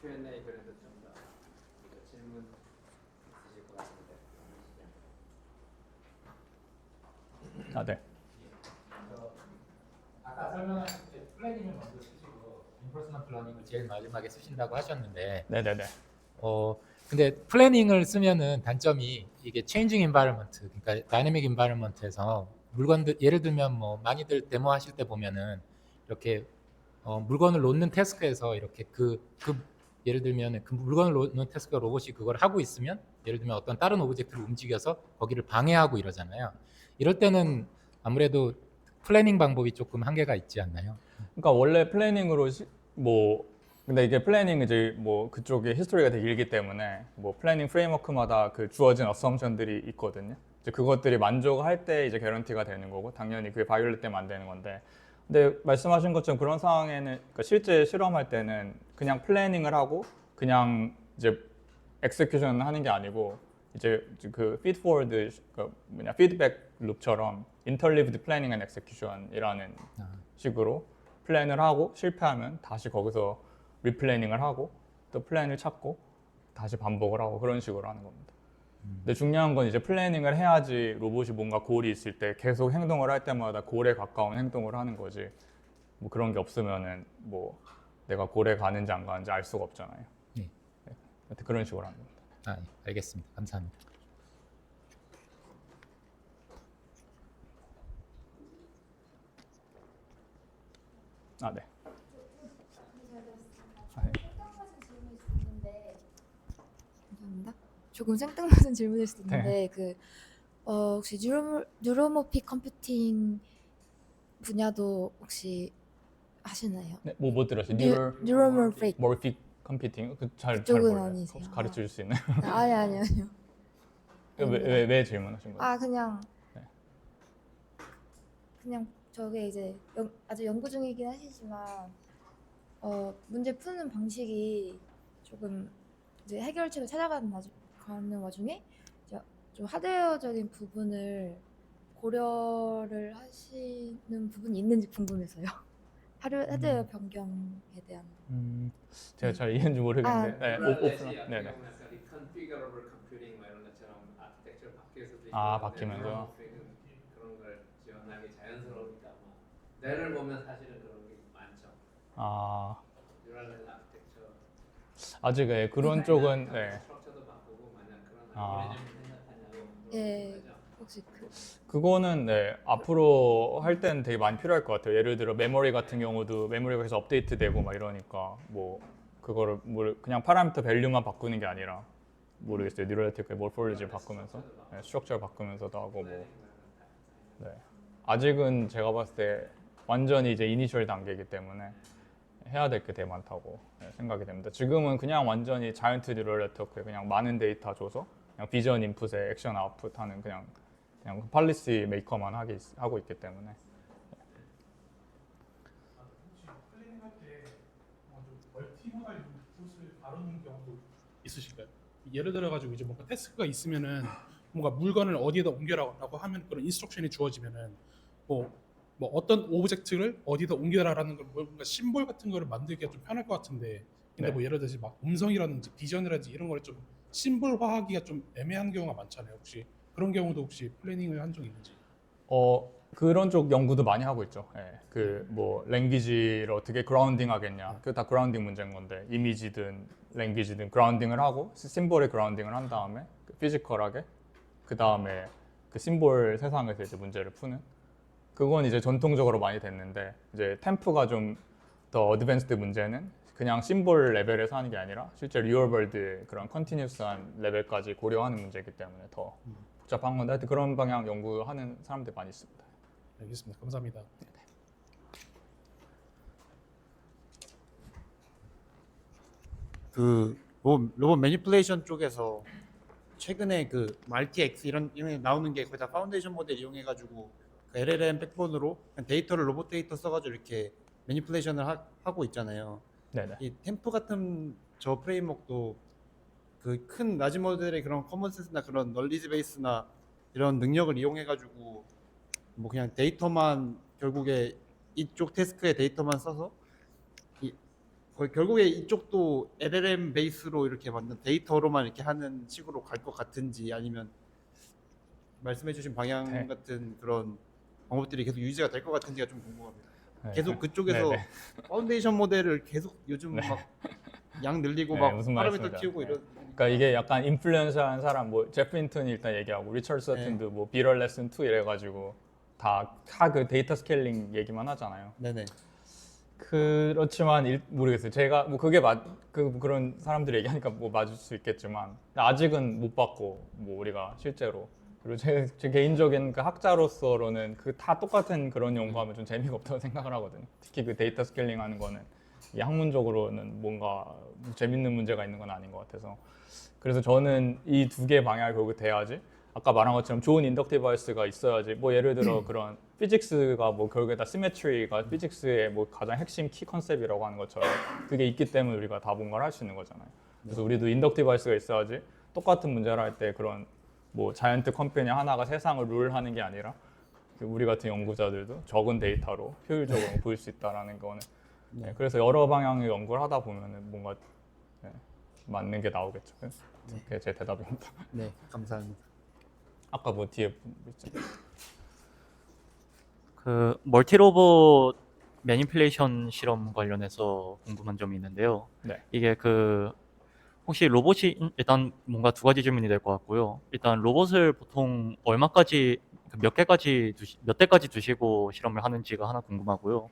Q&A 그래도 좀더 질문 있으실 것 같은데. 아, 네. 아까 설명하실 때 플래닝을 먼저 쓰시고 인퍼스널 플래닝을 제일 마지막에 쓰신다고 하셨는데 네네네. 근데 플래닝을 쓰면은 단점이 이게 체인징 인바이러먼트, 그러니까 다이내믹 인바이러먼트에서 물건들 예를 들면 뭐 많이들 데모 하실 때 보면은 이렇게 물건을 놓는 태스크에서 이렇게 예를 들면 그 물건을 놓는 태스크가 로봇이 그걸 하고 있으면 예를 들면 어떤 다른 오브젝트를 움직여서 거기를 방해하고 이러잖아요. 이럴 때는 아무래도 플래닝 방법이 조금 한계가 있지 않나요? 그러니까 원래 플래닝으로 근데 이게 플래닝 이제 뭐 그쪽에 히스토리가 되게 길기 때문에 뭐 플래닝 프레임워크마다 그 주어진 어썸션들이 있거든요. 이제 그것들이 만족할 때 이제 개런티가 되는 거고, 당연히 그게 바이올렛 되면 안 되는 건데, 근데 말씀하신 것처럼 그런 상황에는 그러니까 실제 실험할 때는 그냥 플래닝을 하고 그냥 이제 엑세큐션 하는 게 아니고 이제 그 feed forward 피드백 룹처럼 interleaved planning and execution이라는 식으로 플랜을 하고 실패하면 다시 거기서 리플래닝을 하고 또 플랜을 찾고 다시 반복을 하고 그런 식으로 하는 겁니다. 근데 중요한 건 이제 플래닝을 해야지 로봇이 뭔가 골이 있을 때 계속 행동을 할 때마다 골에 가까운 행동을 하는 거지, 뭐 그런 게 없으면은 뭐 내가 골에 가는지 안 가는지 알 수가 없잖아요. 네. 네. 그런 식으로 하는 겁니다. 아, 예, 알겠습니다. 감사합니다. 아, 네. 감사합니다. 조금 생뚱맞은 질문일 수도 네. 있는데 혹시 뉴로모픽 컴퓨팅 분야도 혹시 하시나요? 네, 뭐 들었어요? 뉴로모픽 morphic computing? 잘 그쪽은 모르겠어요. 아니세요? 혹시 가르쳐 줄 수 있나요? 아니요. 왜 질문하신 거예요? 아 그냥 네. 그냥 저게 이제 아주 연구 중이긴 하시지만 문제 푸는 방식이 조금 이제 해결책을 찾아가는 가는 와중에 이제 좀 하드웨어적인 부분을 고려를 하시는 부분이 있는지 궁금해서요. 하드웨어 변경에 대한. 제가 잘 이해했는지 모르겠는데. 네, 네네. 네네. Configurable computing 뭐 이런 것처럼 아키텍처 바뀌어서도 있고 아, 바뀌면서. 그런 걸 지원하기 자연스러우니까 뭐 뇌를 보면 사실은 그런 게 많죠. 아, 뉴럴 아키텍처 아직 그런 쪽은 네. 스트럭처도 바꾸고 만약 그런 아. 알고리즘을 생각하냐고 예, 그런 거죠. 혹시 그거는 네, 앞으로 할 때는 되게 많이 필요할 것 같아요. 예를 들어 메모리 같은 경우도 메모리가 계속 업데이트되고 막 이러니까 뭐 그거를 그냥 파라미터 밸류만 바꾸는 게 아니라 모르겠어요. 뉴럴 네트워크의 모르폴로지를 바꾸면서 네, 스트럭처를 바꾸면서도 하고 뭐 네. 아직은 제가 봤을 때 완전히 이제 이니셜 단계이기 때문에 해야 될 게 되게 많다고 생각이 됩니다. 지금은 그냥 완전히 자이언트 뉴럴 네트워크에 그냥 많은 데이터 줘서 그냥 비전 인풋에 액션 아웃풋 하는 그냥 팔리시 메이커만 하고 있기 때문에. 혹시 플래닝 할때 좀 멀티모달 인풋을 다루는 경우도 있으실까요? 예를 들어 가지고 이제 뭔가 태스크가 있으면은 뭔가 물건을 어디에다 옮겨라라고 하면 그런 인스트럭션이 주어지면은 뭐 어떤 오브젝트를 어디다 옮겨라라는 걸 뭔가 심볼 같은 거를 만들기가 좀 편할 것 같은데, 근데 네. 뭐 예를 들어서 막 음성이라든지 비전이라든지 이런 거를 좀 심볼화하기가 좀 애매한 경우가 많잖아요. 혹시 그런 경우도 혹시 플래닝을 한 적이 있는지? 그런 쪽 연구도 많이 하고 있죠. 예. 그 뭐 랭귀지를 어떻게 그라운딩 하겠냐. 그게 다 그라운딩 문제인 건데 이미지든 랭귀지든 그라운딩을 하고 심볼에 그라운딩을 한 다음에 피지컬하게 그 다음에 그 심볼 세상에서 이제 문제를 푸는. 그건 이제 전통적으로 많이 됐는데 이제 템프가 좀 더 어드밴스드 문제는 그냥 심볼 레벨에서 하는 게 아니라 실제 리얼월드의 그런 컨티뉴스한 레벨까지 고려하는 문제이기 때문에 더 복잡한 건데 하여튼 그런 방향 연구하는 사람들 많이 있습니다. 알겠습니다. 감사합니다. 그 로봇 매니플레이션 쪽에서 최근에 그 말티 X 이런 나오는 게 거의 다 파운데이션 모델 이용해가지고 그 LLM 백본으로 그냥 데이터를 로봇 데이터 써가지고 이렇게 매니플레이션을 하고 있잖아요. 네네. 이 템프 같은 저 프레임워크도 그 큰 라지 모델의 그런 커먼센스나 그런 널리지 베이스나 이런 능력을 이용해가지고 뭐 그냥 데이터만 결국에 이쪽 태스크의 데이터만 써서 거의 결국에 이쪽도 LLM 베이스로 이렇게 만든 데이터로만 이렇게 하는 식으로 갈 것 같은지 아니면 말씀해주신 방향 네. 같은 그런 방법들이 계속 유지가 될 것 같은지가 좀 궁금합니다. 네. 계속 그쪽에서 네네. 파운데이션 모델을 계속 요즘 네. 막 양 늘리고 네, 막 무슨 파라미터 말씀인지 키우고 알아요. 이런. 그러니까 이게 약간 인플루언서한 사람 뭐 제프 힌튼이 일단 얘기하고 리처드 서튼도 뭐 비럴 레슨 2 이래가지고 다 그 데이터 스케일링 얘기만 하잖아요. 네네. 그렇지만 모르겠어요. 제가 뭐 그게 그런 사람들이 얘기하니까 뭐 맞을 수 있겠지만 아직은 못 봤고 뭐 우리가 실제로 그리고 제 개인적인 그 학자로서로는 그 다 똑같은 그런 연구하면 좀 재미가 없다고 생각을 하거든요. 특히 그 데이터 스케일링 하는 거는 이 학문적으로는 뭔가 재밌는 문제가 있는 건 아닌 것 같아서 그래서 저는 이 두 개 방향이 결국 돼야지 아까 말한 것처럼 좋은 인덕티브 바이어스가 있어야지 뭐 예를 들어 그런 피직스가 뭐 결국에 다 시메트리가 피직스의 뭐 가장 핵심 키 컨셉이라고 하는 것처럼 그게 있기 때문에 우리가 다 뭔가를 할 수 있는 거잖아요. 그래서 우리도 인덕티브 바이어스가 있어야지 똑같은 문제를 할 때 그런 뭐 자이언트 컴퍼니 하나가 세상을 룰하는 게 아니라 우리 같은 연구자들도 적은 데이터로 효율적으로 보일 수 있다라는 거는 네, 그래서 여러 방향의 연구를 하다 보면은 뭔가 네, 맞는 게 나오겠죠. 그게 제 대답입니다. 네, 감사합니다. 아까 뭐 뒤에 있잖아요. 그 멀티 로봇 매니플레이션 실험 관련해서 궁금한 점이 있는데요. 네. 이게 그 혹시 로봇이 일단 뭔가 두 가지 질문이 될 것 같고요. 일단 로봇을 보통 얼마까지 몇 대까지 두시고 실험을 하는지가 하나 궁금하고요.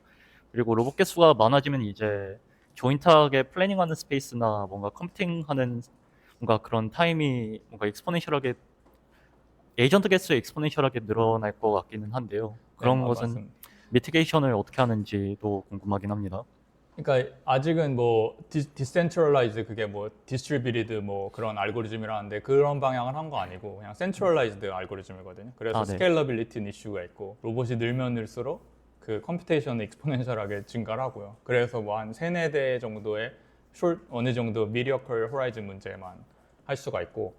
그리고 로봇 개수가 많아지면 이제 조인트하게 플래닝하는 스페이스나 뭔가 컴퓨팅하는 뭔가 그런 타임이 뭔가 익스포넨셜하게 에이전트 개수가 익스포넨셜하게 늘어날 것 같기는 한데요. 그런 네, 것은 맞습니다. 미티게이션을 어떻게 하는지도 궁금하긴 합니다. 그러니까 아직은 뭐 디센트럴라이즈 그게 뭐 디스트리뷰티드 뭐 그런 알고리즘이라는데 그런 방향을 한 거 아니고 그냥 센트럴라이즈드 알고리즘이거든요. 그래서 아, 네. 스케일러빌리티 이슈가 있고 로봇이 늘면 늘수록 그 컴퓨테이션이 익스포넨셜하게 증가를 하고요. 그래서 뭐 한 3-4대 정도의 어느 정도 미디어컬 호라이즌 문제만 할 수가 있고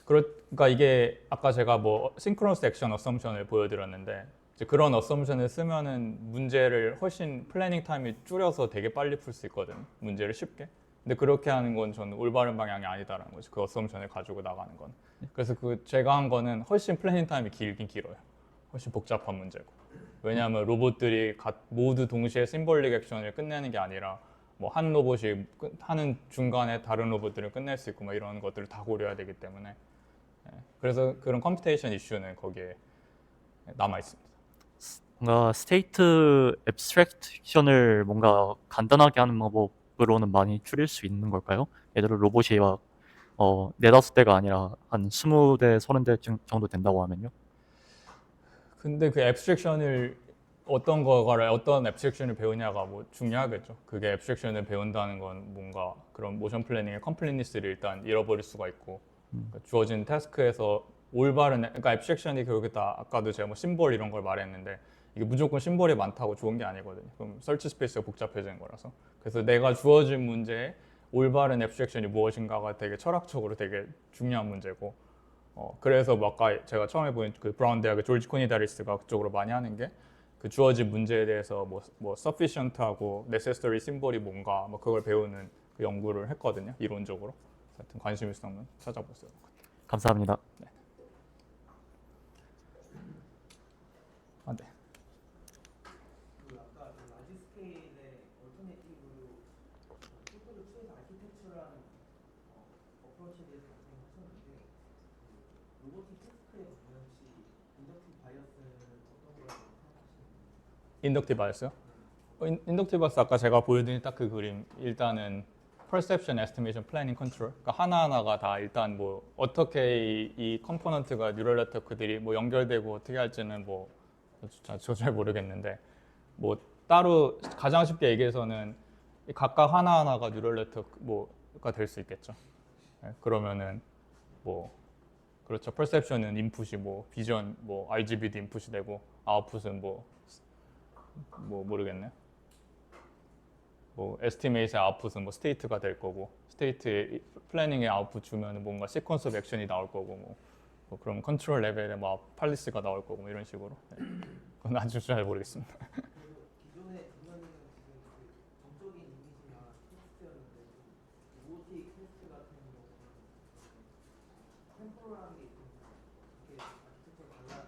그러니까 이게 아까 제가 뭐 싱크로너스 액션 어썸션을 보여드렸는데 이제 그런 어썸션을 쓰면은 문제를 훨씬 플래닝 타임이 줄여서 되게 빨리 풀 수 있거든요. 문제를 쉽게. 근데 그렇게 하는 건 저는 올바른 방향이 아니다라는 거죠. 그 어썸션을 가지고 나가는 건. 그래서 그 제가 한 거는 훨씬 플래닝 타임이 길긴 길어요. 훨씬 복잡한 문제고. 왜냐하면 로봇들이 모두 동시에 심볼릭 액션을 끝내는 게 아니라 뭐 한 로봇이 하는 중간에 다른 로봇들을 끝낼 수 있고 뭐 이런 것들을 다 고려해야 되기 때문에 그래서 그런 컴퓨테이션 이슈는 거기에 남아 있습니다. 뭔가 스테이트 앱스트랙션을 뭔가 간단하게 하는 방법으로는 많이 줄일 수 있는 걸까요? 예를 들어 로봇이 막 4-5대가 아니라 한 20대, 30대 정도 된다고 하면요. 근데 그 앱스트랙션을 어떤 앱스트랙션을 배우냐가 뭐 중요하겠죠. 그게 앱스트랙션을 배운다는 건 뭔가 그런 모션 플래닝의 컴플리니스를 일단 잃어버릴 수가 있고 그러니까 주어진 태스크에서 올바른 그러니까 앱스트랙션이 결국에 다 아까도 제가 뭐 심볼 이런 걸 말했는데 이게 무조건 심볼이 많다고 좋은 게 아니거든요. 그럼 설치 스페이스가 복잡해지는 거라서 그래서 내가 주어진 문제에 올바른 앱스트랙션이 무엇인가가 되게 철학적으로 되게 중요한 문제고 그래서 뭐 아까 제가 처음에 보인 그 브라운 대학의 조지 코니다리스가 그쪽으로 많이 하는 게 그 주어진 문제에 대해서 뭐 sufficient하고 necessary 심볼이 뭔가 뭐 그걸 배우는 그 연구를 했거든요. 이론적으로. 하여튼 관심 있으면 찾아보세요. 감사합니다. 아, 네. 그 아까 그 라지 스케일의 얼터네티브로 튜브를 투에서 아키텍처라는 어프로치에 대해서 말씀하셨는데 그 로보틱 테스크에 보면 혹시 인덕티브 바이어스는 어떤 거라고 생각하시는지? 인덕티브 바이어스요? 인덕티브스 아까 제가 보여드린 딱 그 그림 일단은 perception, estimation, planning, control 그러니까 하나하나가 다 일단 뭐 어떻게 이 컴포넌트가 뉴럴 네트워크들이 뭐 연결되고 어떻게 할지는 뭐 저 잘 모르겠는데 뭐 따로 가장 쉽게 얘기해서는 각각 하나하나가 뉴럴 네트워크 뭐가 될 수 있겠죠. 네, 그러면은 뭐 그렇죠. perception은 인풋이 뭐 비전 뭐 RGB도 인풋이 되고 아웃풋은 뭐 모르겠네. 뭐 에스티메이트의 아웃풋은 뭐 스테이트가 될 거고 스테이트의 플래닝의 아웃풋 주면은 뭔가 시퀀스 오브 액션이 나올 거고 뭐 그럼 컨트롤 레벨에 뭐 팔리스가 나올 거고 뭐 이런 식으로. 네. 그건 아주 잘 모르겠습니다. 그리고 기존의 딥러닝은 지금 그 정적인 이미지나 텍스트였는데 좀 로보틱 텍스트 같은 경우는 템포럴한 게 좀 이렇게 아키텍처가 달라질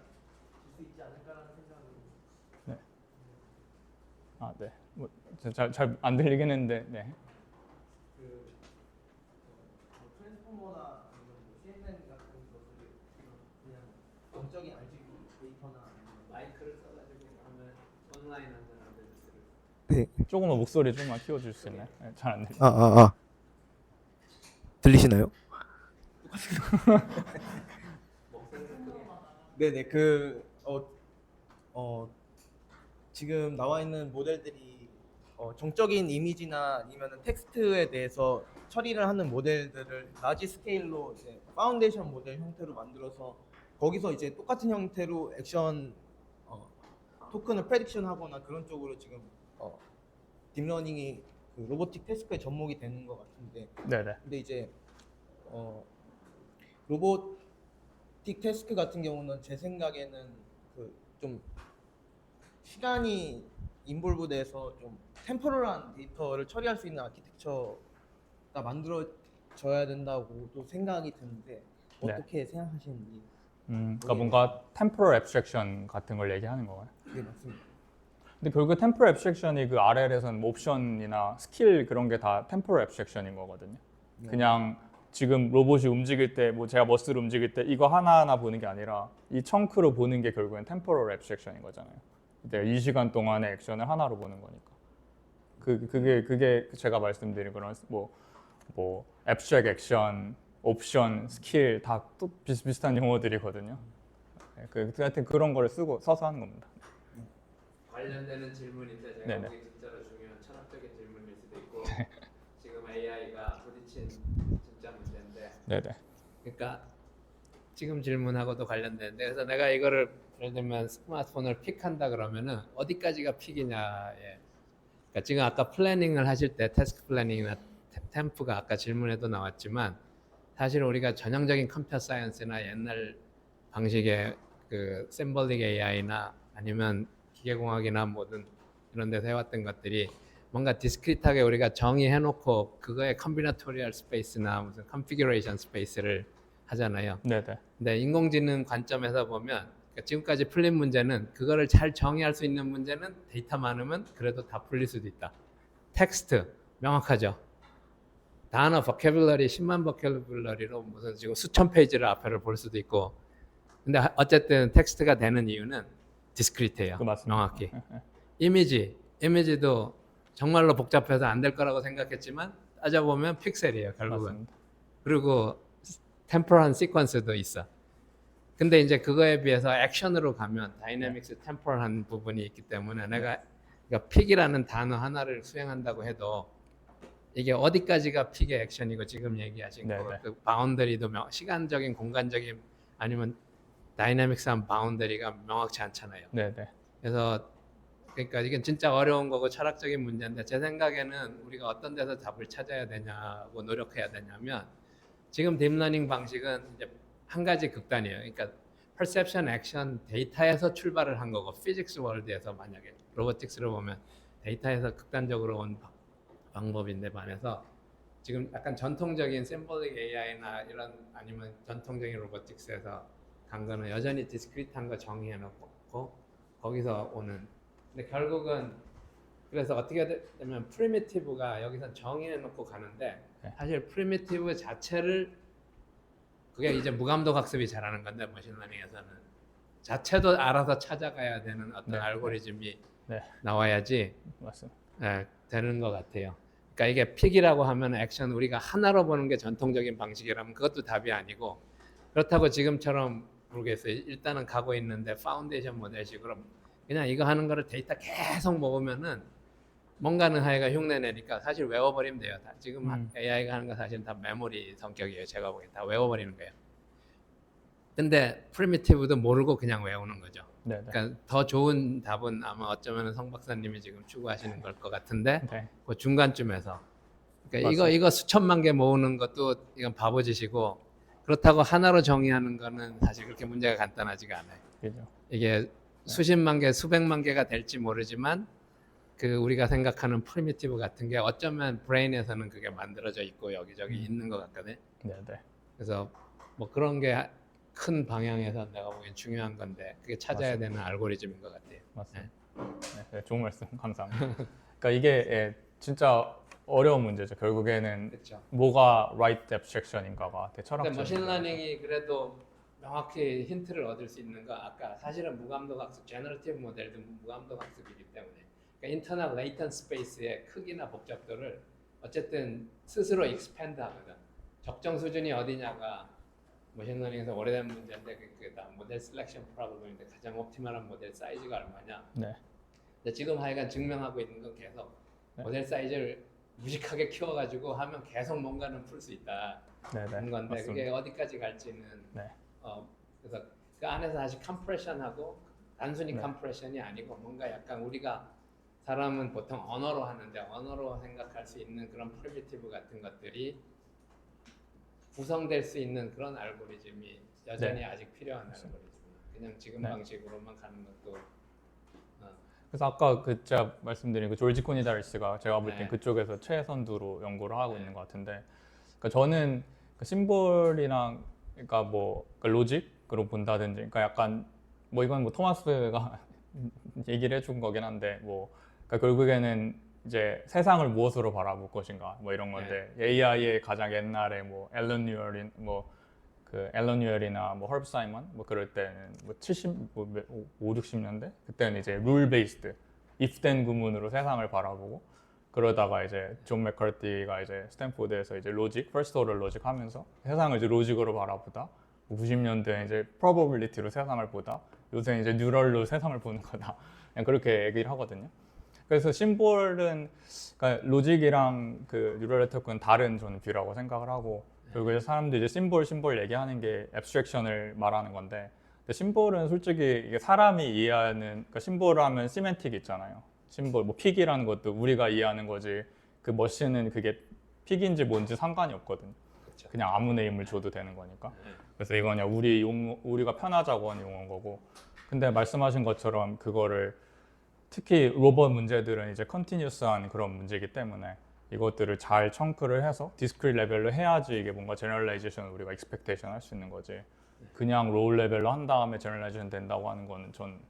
수 있지 않을까라는 생각으로. 아, 네. 뭐 잘 안 들리긴 했는데. 네. 그 트랜스포머나 아니면 뭐 CNN 같은 것들을 그냥 정적인 RGB 데이터나 아니면 마이크를 써가지고 하면 온라인 안전하게 조금만 목소리 좀만 키워줄 수 있나요? 네, 잘 안 들려. 들리시나요? 네네 지금 나와 있는 모델들이 정적인 이미지나 아니면 텍스트에 대해서 처리를 하는 모델들을 라지 스케일로 이제 파운데이션 모델 형태로 만들어서 거기서 이제 똑같은 형태로 액션 토큰을 프레딕션 하거나 그런 쪽으로 지금 딥러닝이 그 로보틱 태스크에 접목이 되는 것 같은데 네네. 근데 이제 로보틱 태스크 같은 경우는 제 생각에는 그 좀 시간이 인볼브돼서 좀 템포럴한 데이터를 처리할 수 있는 아키텍처가 만들어져야 된다고도 생각이 드는데 네. 어떻게 생각하시는지. 그러니까 뭔가 temporal abstraction 같은 걸 얘기하는 거예요. 네 맞습니다. 근데 결국 temporal abstraction이 그 RL에서는 옵션이나 스킬 그런 게 다 temporal abstraction인 거거든요. 그냥 지금 로봇이 움직일 때, 뭐 제가 머스를 움직일 때 이거 하나하나 보는 게 아니라 이 청크로 보는 게 결국엔 temporal abstraction인 거잖아요. 내가 이 시간 동안의 액션을 하나로 보는 거니까. 그게 제가 말씀드린 그런 뭐 abstract action, 옵션, 스킬 다 또 비슷비슷한 용어들이거든요. 네, 하여튼 그런 거를 써서 하는 겁니다. 관련되는 질문인데 제가 네네. 보기 진짜로 중요한 철학적인 질문일 수도 있고 지금 AI가 부딪힌 진짜 문제인데 네네. 그러니까 지금 질문하고도 관련되는데 그래서 내가 이거를 예를 들면 스마트폰을 픽한다 그러면은 어디까지가 픽이냐에 그러니까 지금 아까 플래닝을 하실 때 태스크 플래닝이나 템프가 아까 질문에도 나왔지만 사실 우리가 전형적인 컴퓨터 사이언스나 옛날 방식의 그 셈벌릭 AI나 아니면 기계공학이나 뭐든 이런 데서 해왔던 것들이 뭔가 디스크리트하게 우리가 정의해놓고 그거에 컴비나토리얼 스페이스나 무슨 컨피규레이션 스페이스를 하잖아요. 네네. 근데 인공지능 관점에서 보면 그러니까 지금까지 풀린 문제는 그거를 잘 정의할 수 있는 문제는 데이터 많으면 그래도 다 풀릴 수도 있다. 텍스트 명확하죠. 단어 버캐블러리 10만 버캐블러리로 무슨 지금 수천 페이지를 앞에를 볼 수도 있고 근데 어쨌든 텍스트가 되는 이유는 디스크리트예요. 그 맞습니다. 명확히. 이미지도 정말로 복잡해서 안 될 거라고 생각했지만 따져보면 픽셀이에요 결국은. 맞습니다. 그리고 템포럴한 시퀀스도 있어. 근데 이제 그거에 비해서 액션으로 가면 다이내믹스 템포럴한 부분이 있기 때문에 내가 그러니까 픽이라는 단어 하나를 수행한다고 해도 이게 어디까지가 픽의 액션이고 지금 얘기하신 네네. 거 그 바운더리도 시간적인 공간적인 아니면 다이내믹스한 바운더리가 명확치 않잖아요. 네네. 그래서 그러니까 이게 진짜 어려운 거고 철학적인 문제인데 제 생각에는 우리가 어떤 데서 답을 찾아야 되냐고 노력해야 되냐면 지금 딥러닝 방식은 이제 한 가지 극단이에요. 그러니까 perception, action, 데이터에서 출발을 한 거고 피직스 월드에서 만약에 로보틱스를 보면 데이터에서 극단적으로 온 방법인데 반해서 지금 약간 전통적인 셈벌릭 AI나 이런 아니면 전통적인 로보틱스에서 간 거는 여전히 디스크리트한 거 정의해 놓고 거기서 오는 근데 결국은 그래서 어떻게 되면 프리미티브가 여기서 정의해 놓고 가는데 사실 프리미티브 자체를 그게 이제 무감독 학습이 잘하는 건데 머신러닝에서는 자체도 알아서 찾아가야 되는 어떤 네. 알고리즘이 네. 나와야지 맞습니다. 되는 것 같아요. 그러니까 이게 픽이라고 하면 액션 우리가 하나로 보는 게 전통적인 방식이라면 그것도 답이 아니고 그렇다고 지금처럼 모르겠어요. 일단은 가고 있는데 파운데이션 모델식으로 그냥 이거 하는 거를 데이터 계속 모으면은 뭔가는 하여가 흉내내니까 사실 외워버리면 돼요. 다 지금 AI가 하는 거 사실 다 메모리 성격이에요. 제가 보기엔 다 외워버리는 거예요. 근데 프리미티브도 모르고 그냥 외우는 거죠. 네, 네. 그러니까 더 좋은 답은 아마 어쩌면 성 박사님이 지금 추구하시는 걸 것 같은데 네. 그 중간쯤에서 그러니까 맞습니다. 이거 수천만 개 모으는 것도 이건 바보짓이고 그렇다고 하나로 정의하는 거는 사실 그렇게 문제가 간단하지가 않아요. 그죠. 이게 수십만 개, 수백만 개가 될지 모르지만 그 우리가 생각하는 프리미티브 같은 게 어쩌면 브레인에서는 그게 만들어져 있고 여기저기 있는 것 같거든. 네, 네. 그래서 뭐 그런 게 큰 방향에서 내가 보기엔 중요한 건데 그게 찾아야 되는 알고리즘인 것 같아요. 맞습니다. 네, 네, 좋은 말씀 감사합니다. 그러니까 이게 진짜 어려운 문제죠. 결국에는 그렇죠. 뭐가 right abstraction인가가 되게 근데 철학적인 머신 거라서. 러닝이 그래도 명확히 힌트를 얻을 수 있는 거 아까 사실은 무감독 학습, 제너러티브 모델도 무감독 학습이기 때문에 그러니까 인터널 레이턴 스페이스의 크기나 복잡도를 어쨌든 스스로 익스팬드 하거든. 적정 수준이 어디냐가 머신러닝에서 오래된 문제인데 그다 모델 셀렉션 프로블럼인데 가장 옵티멀한 모델 사이즈가 얼마냐. 네. 근데 지금 하여간 증명하고 있는 건 계속 네. 모델 사이즈를 무식하게 키워가지고 하면 계속 뭔가는 풀 수 있다. 네, 네. 그런 건데 맞습니다. 그게 어디까지 갈지는 네. 그래서 그 안에서 사실 컴프레션하고 단순히 네. 컴프레션이 아니고 뭔가 약간 우리가 사람은 보통 언어로 하는데 언어로 생각할 수 있는 그런 프리미티브 같은 것들이 구성될 수 있는 그런 알고리즘이 여전히 아직 필요한 알고리즘이에요. 그냥 지금 네. 방식으로만 가는 것도 그래서 아까 그 제가 말씀드린 그 졸지 코니다리스가 제가 볼 땐 네. 그쪽에서 최선두로 연구를 하고 있는 것 같은데, 그러니까 저는 그 심볼이랑 그러니까 뭐 로직으로 본다든지, 그러니까 약간 뭐 이건 뭐 토마스가 얘기를 해준 거긴 한데 뭐 그러니까 결국에는 이제 세상을 무엇으로 바라볼 것인가 뭐 이런 건데 AI의 가장 옛날에 뭐 앨런 뉴얼인 그 앨런 뉴얼이나 뭐 헐브 사이먼 뭐 그럴 때는 뭐 5, 60년대 그때는 이제 룰 베이스드 if then 구문으로 세상을 바라보고, 그러다가 이제 존 맥카티가 이제 스탠포드에서 이제 로직, 퍼스트 오더 로직 하면서 세상을 이제 로직으로 바라보다 90년대 이제 probability로 세상을 보다 요새 이제 뉴럴로 세상을 보는 거다. 그냥 그렇게 얘기를 하거든요. 그래서 심볼은 그러니까 로직이랑 그 뉴럴 네트워크는 다른 저는 뷰라고 생각을 하고, 그리고 이제 사람들이 이제 심볼 얘기하는 게 앱스트랙션을 말하는 건데, 근데 심볼은 솔직히 이게 사람이 이해하는, 그러니까 심볼 하면 시멘틱 있잖아요. 심볼 뭐 픽이라는 것도 우리가 이해하는 거지 그 머신은 그게 픽인지 뭔지 상관이 없거든요. 그렇죠. 그냥 아무 네임을 줘도 되는 거니까. 그래서 이건 그냥 우리가 편하자고 하는 용어인 거고. 근데 말씀하신 것처럼 그거를 특히 로봇 문제들은 이제 컨티뉴스한 그런 문제이기 때문에 이것들을 잘 청크를 해서 디스크릿 레벨로 해야지 이게 뭔가 제너럴라이제이션을 우리가 익스펙테이션 할 수 있는 거지. 그냥 롤 레벨로 한 다음에 제너럴라이제이션 된다고 하는 거는 전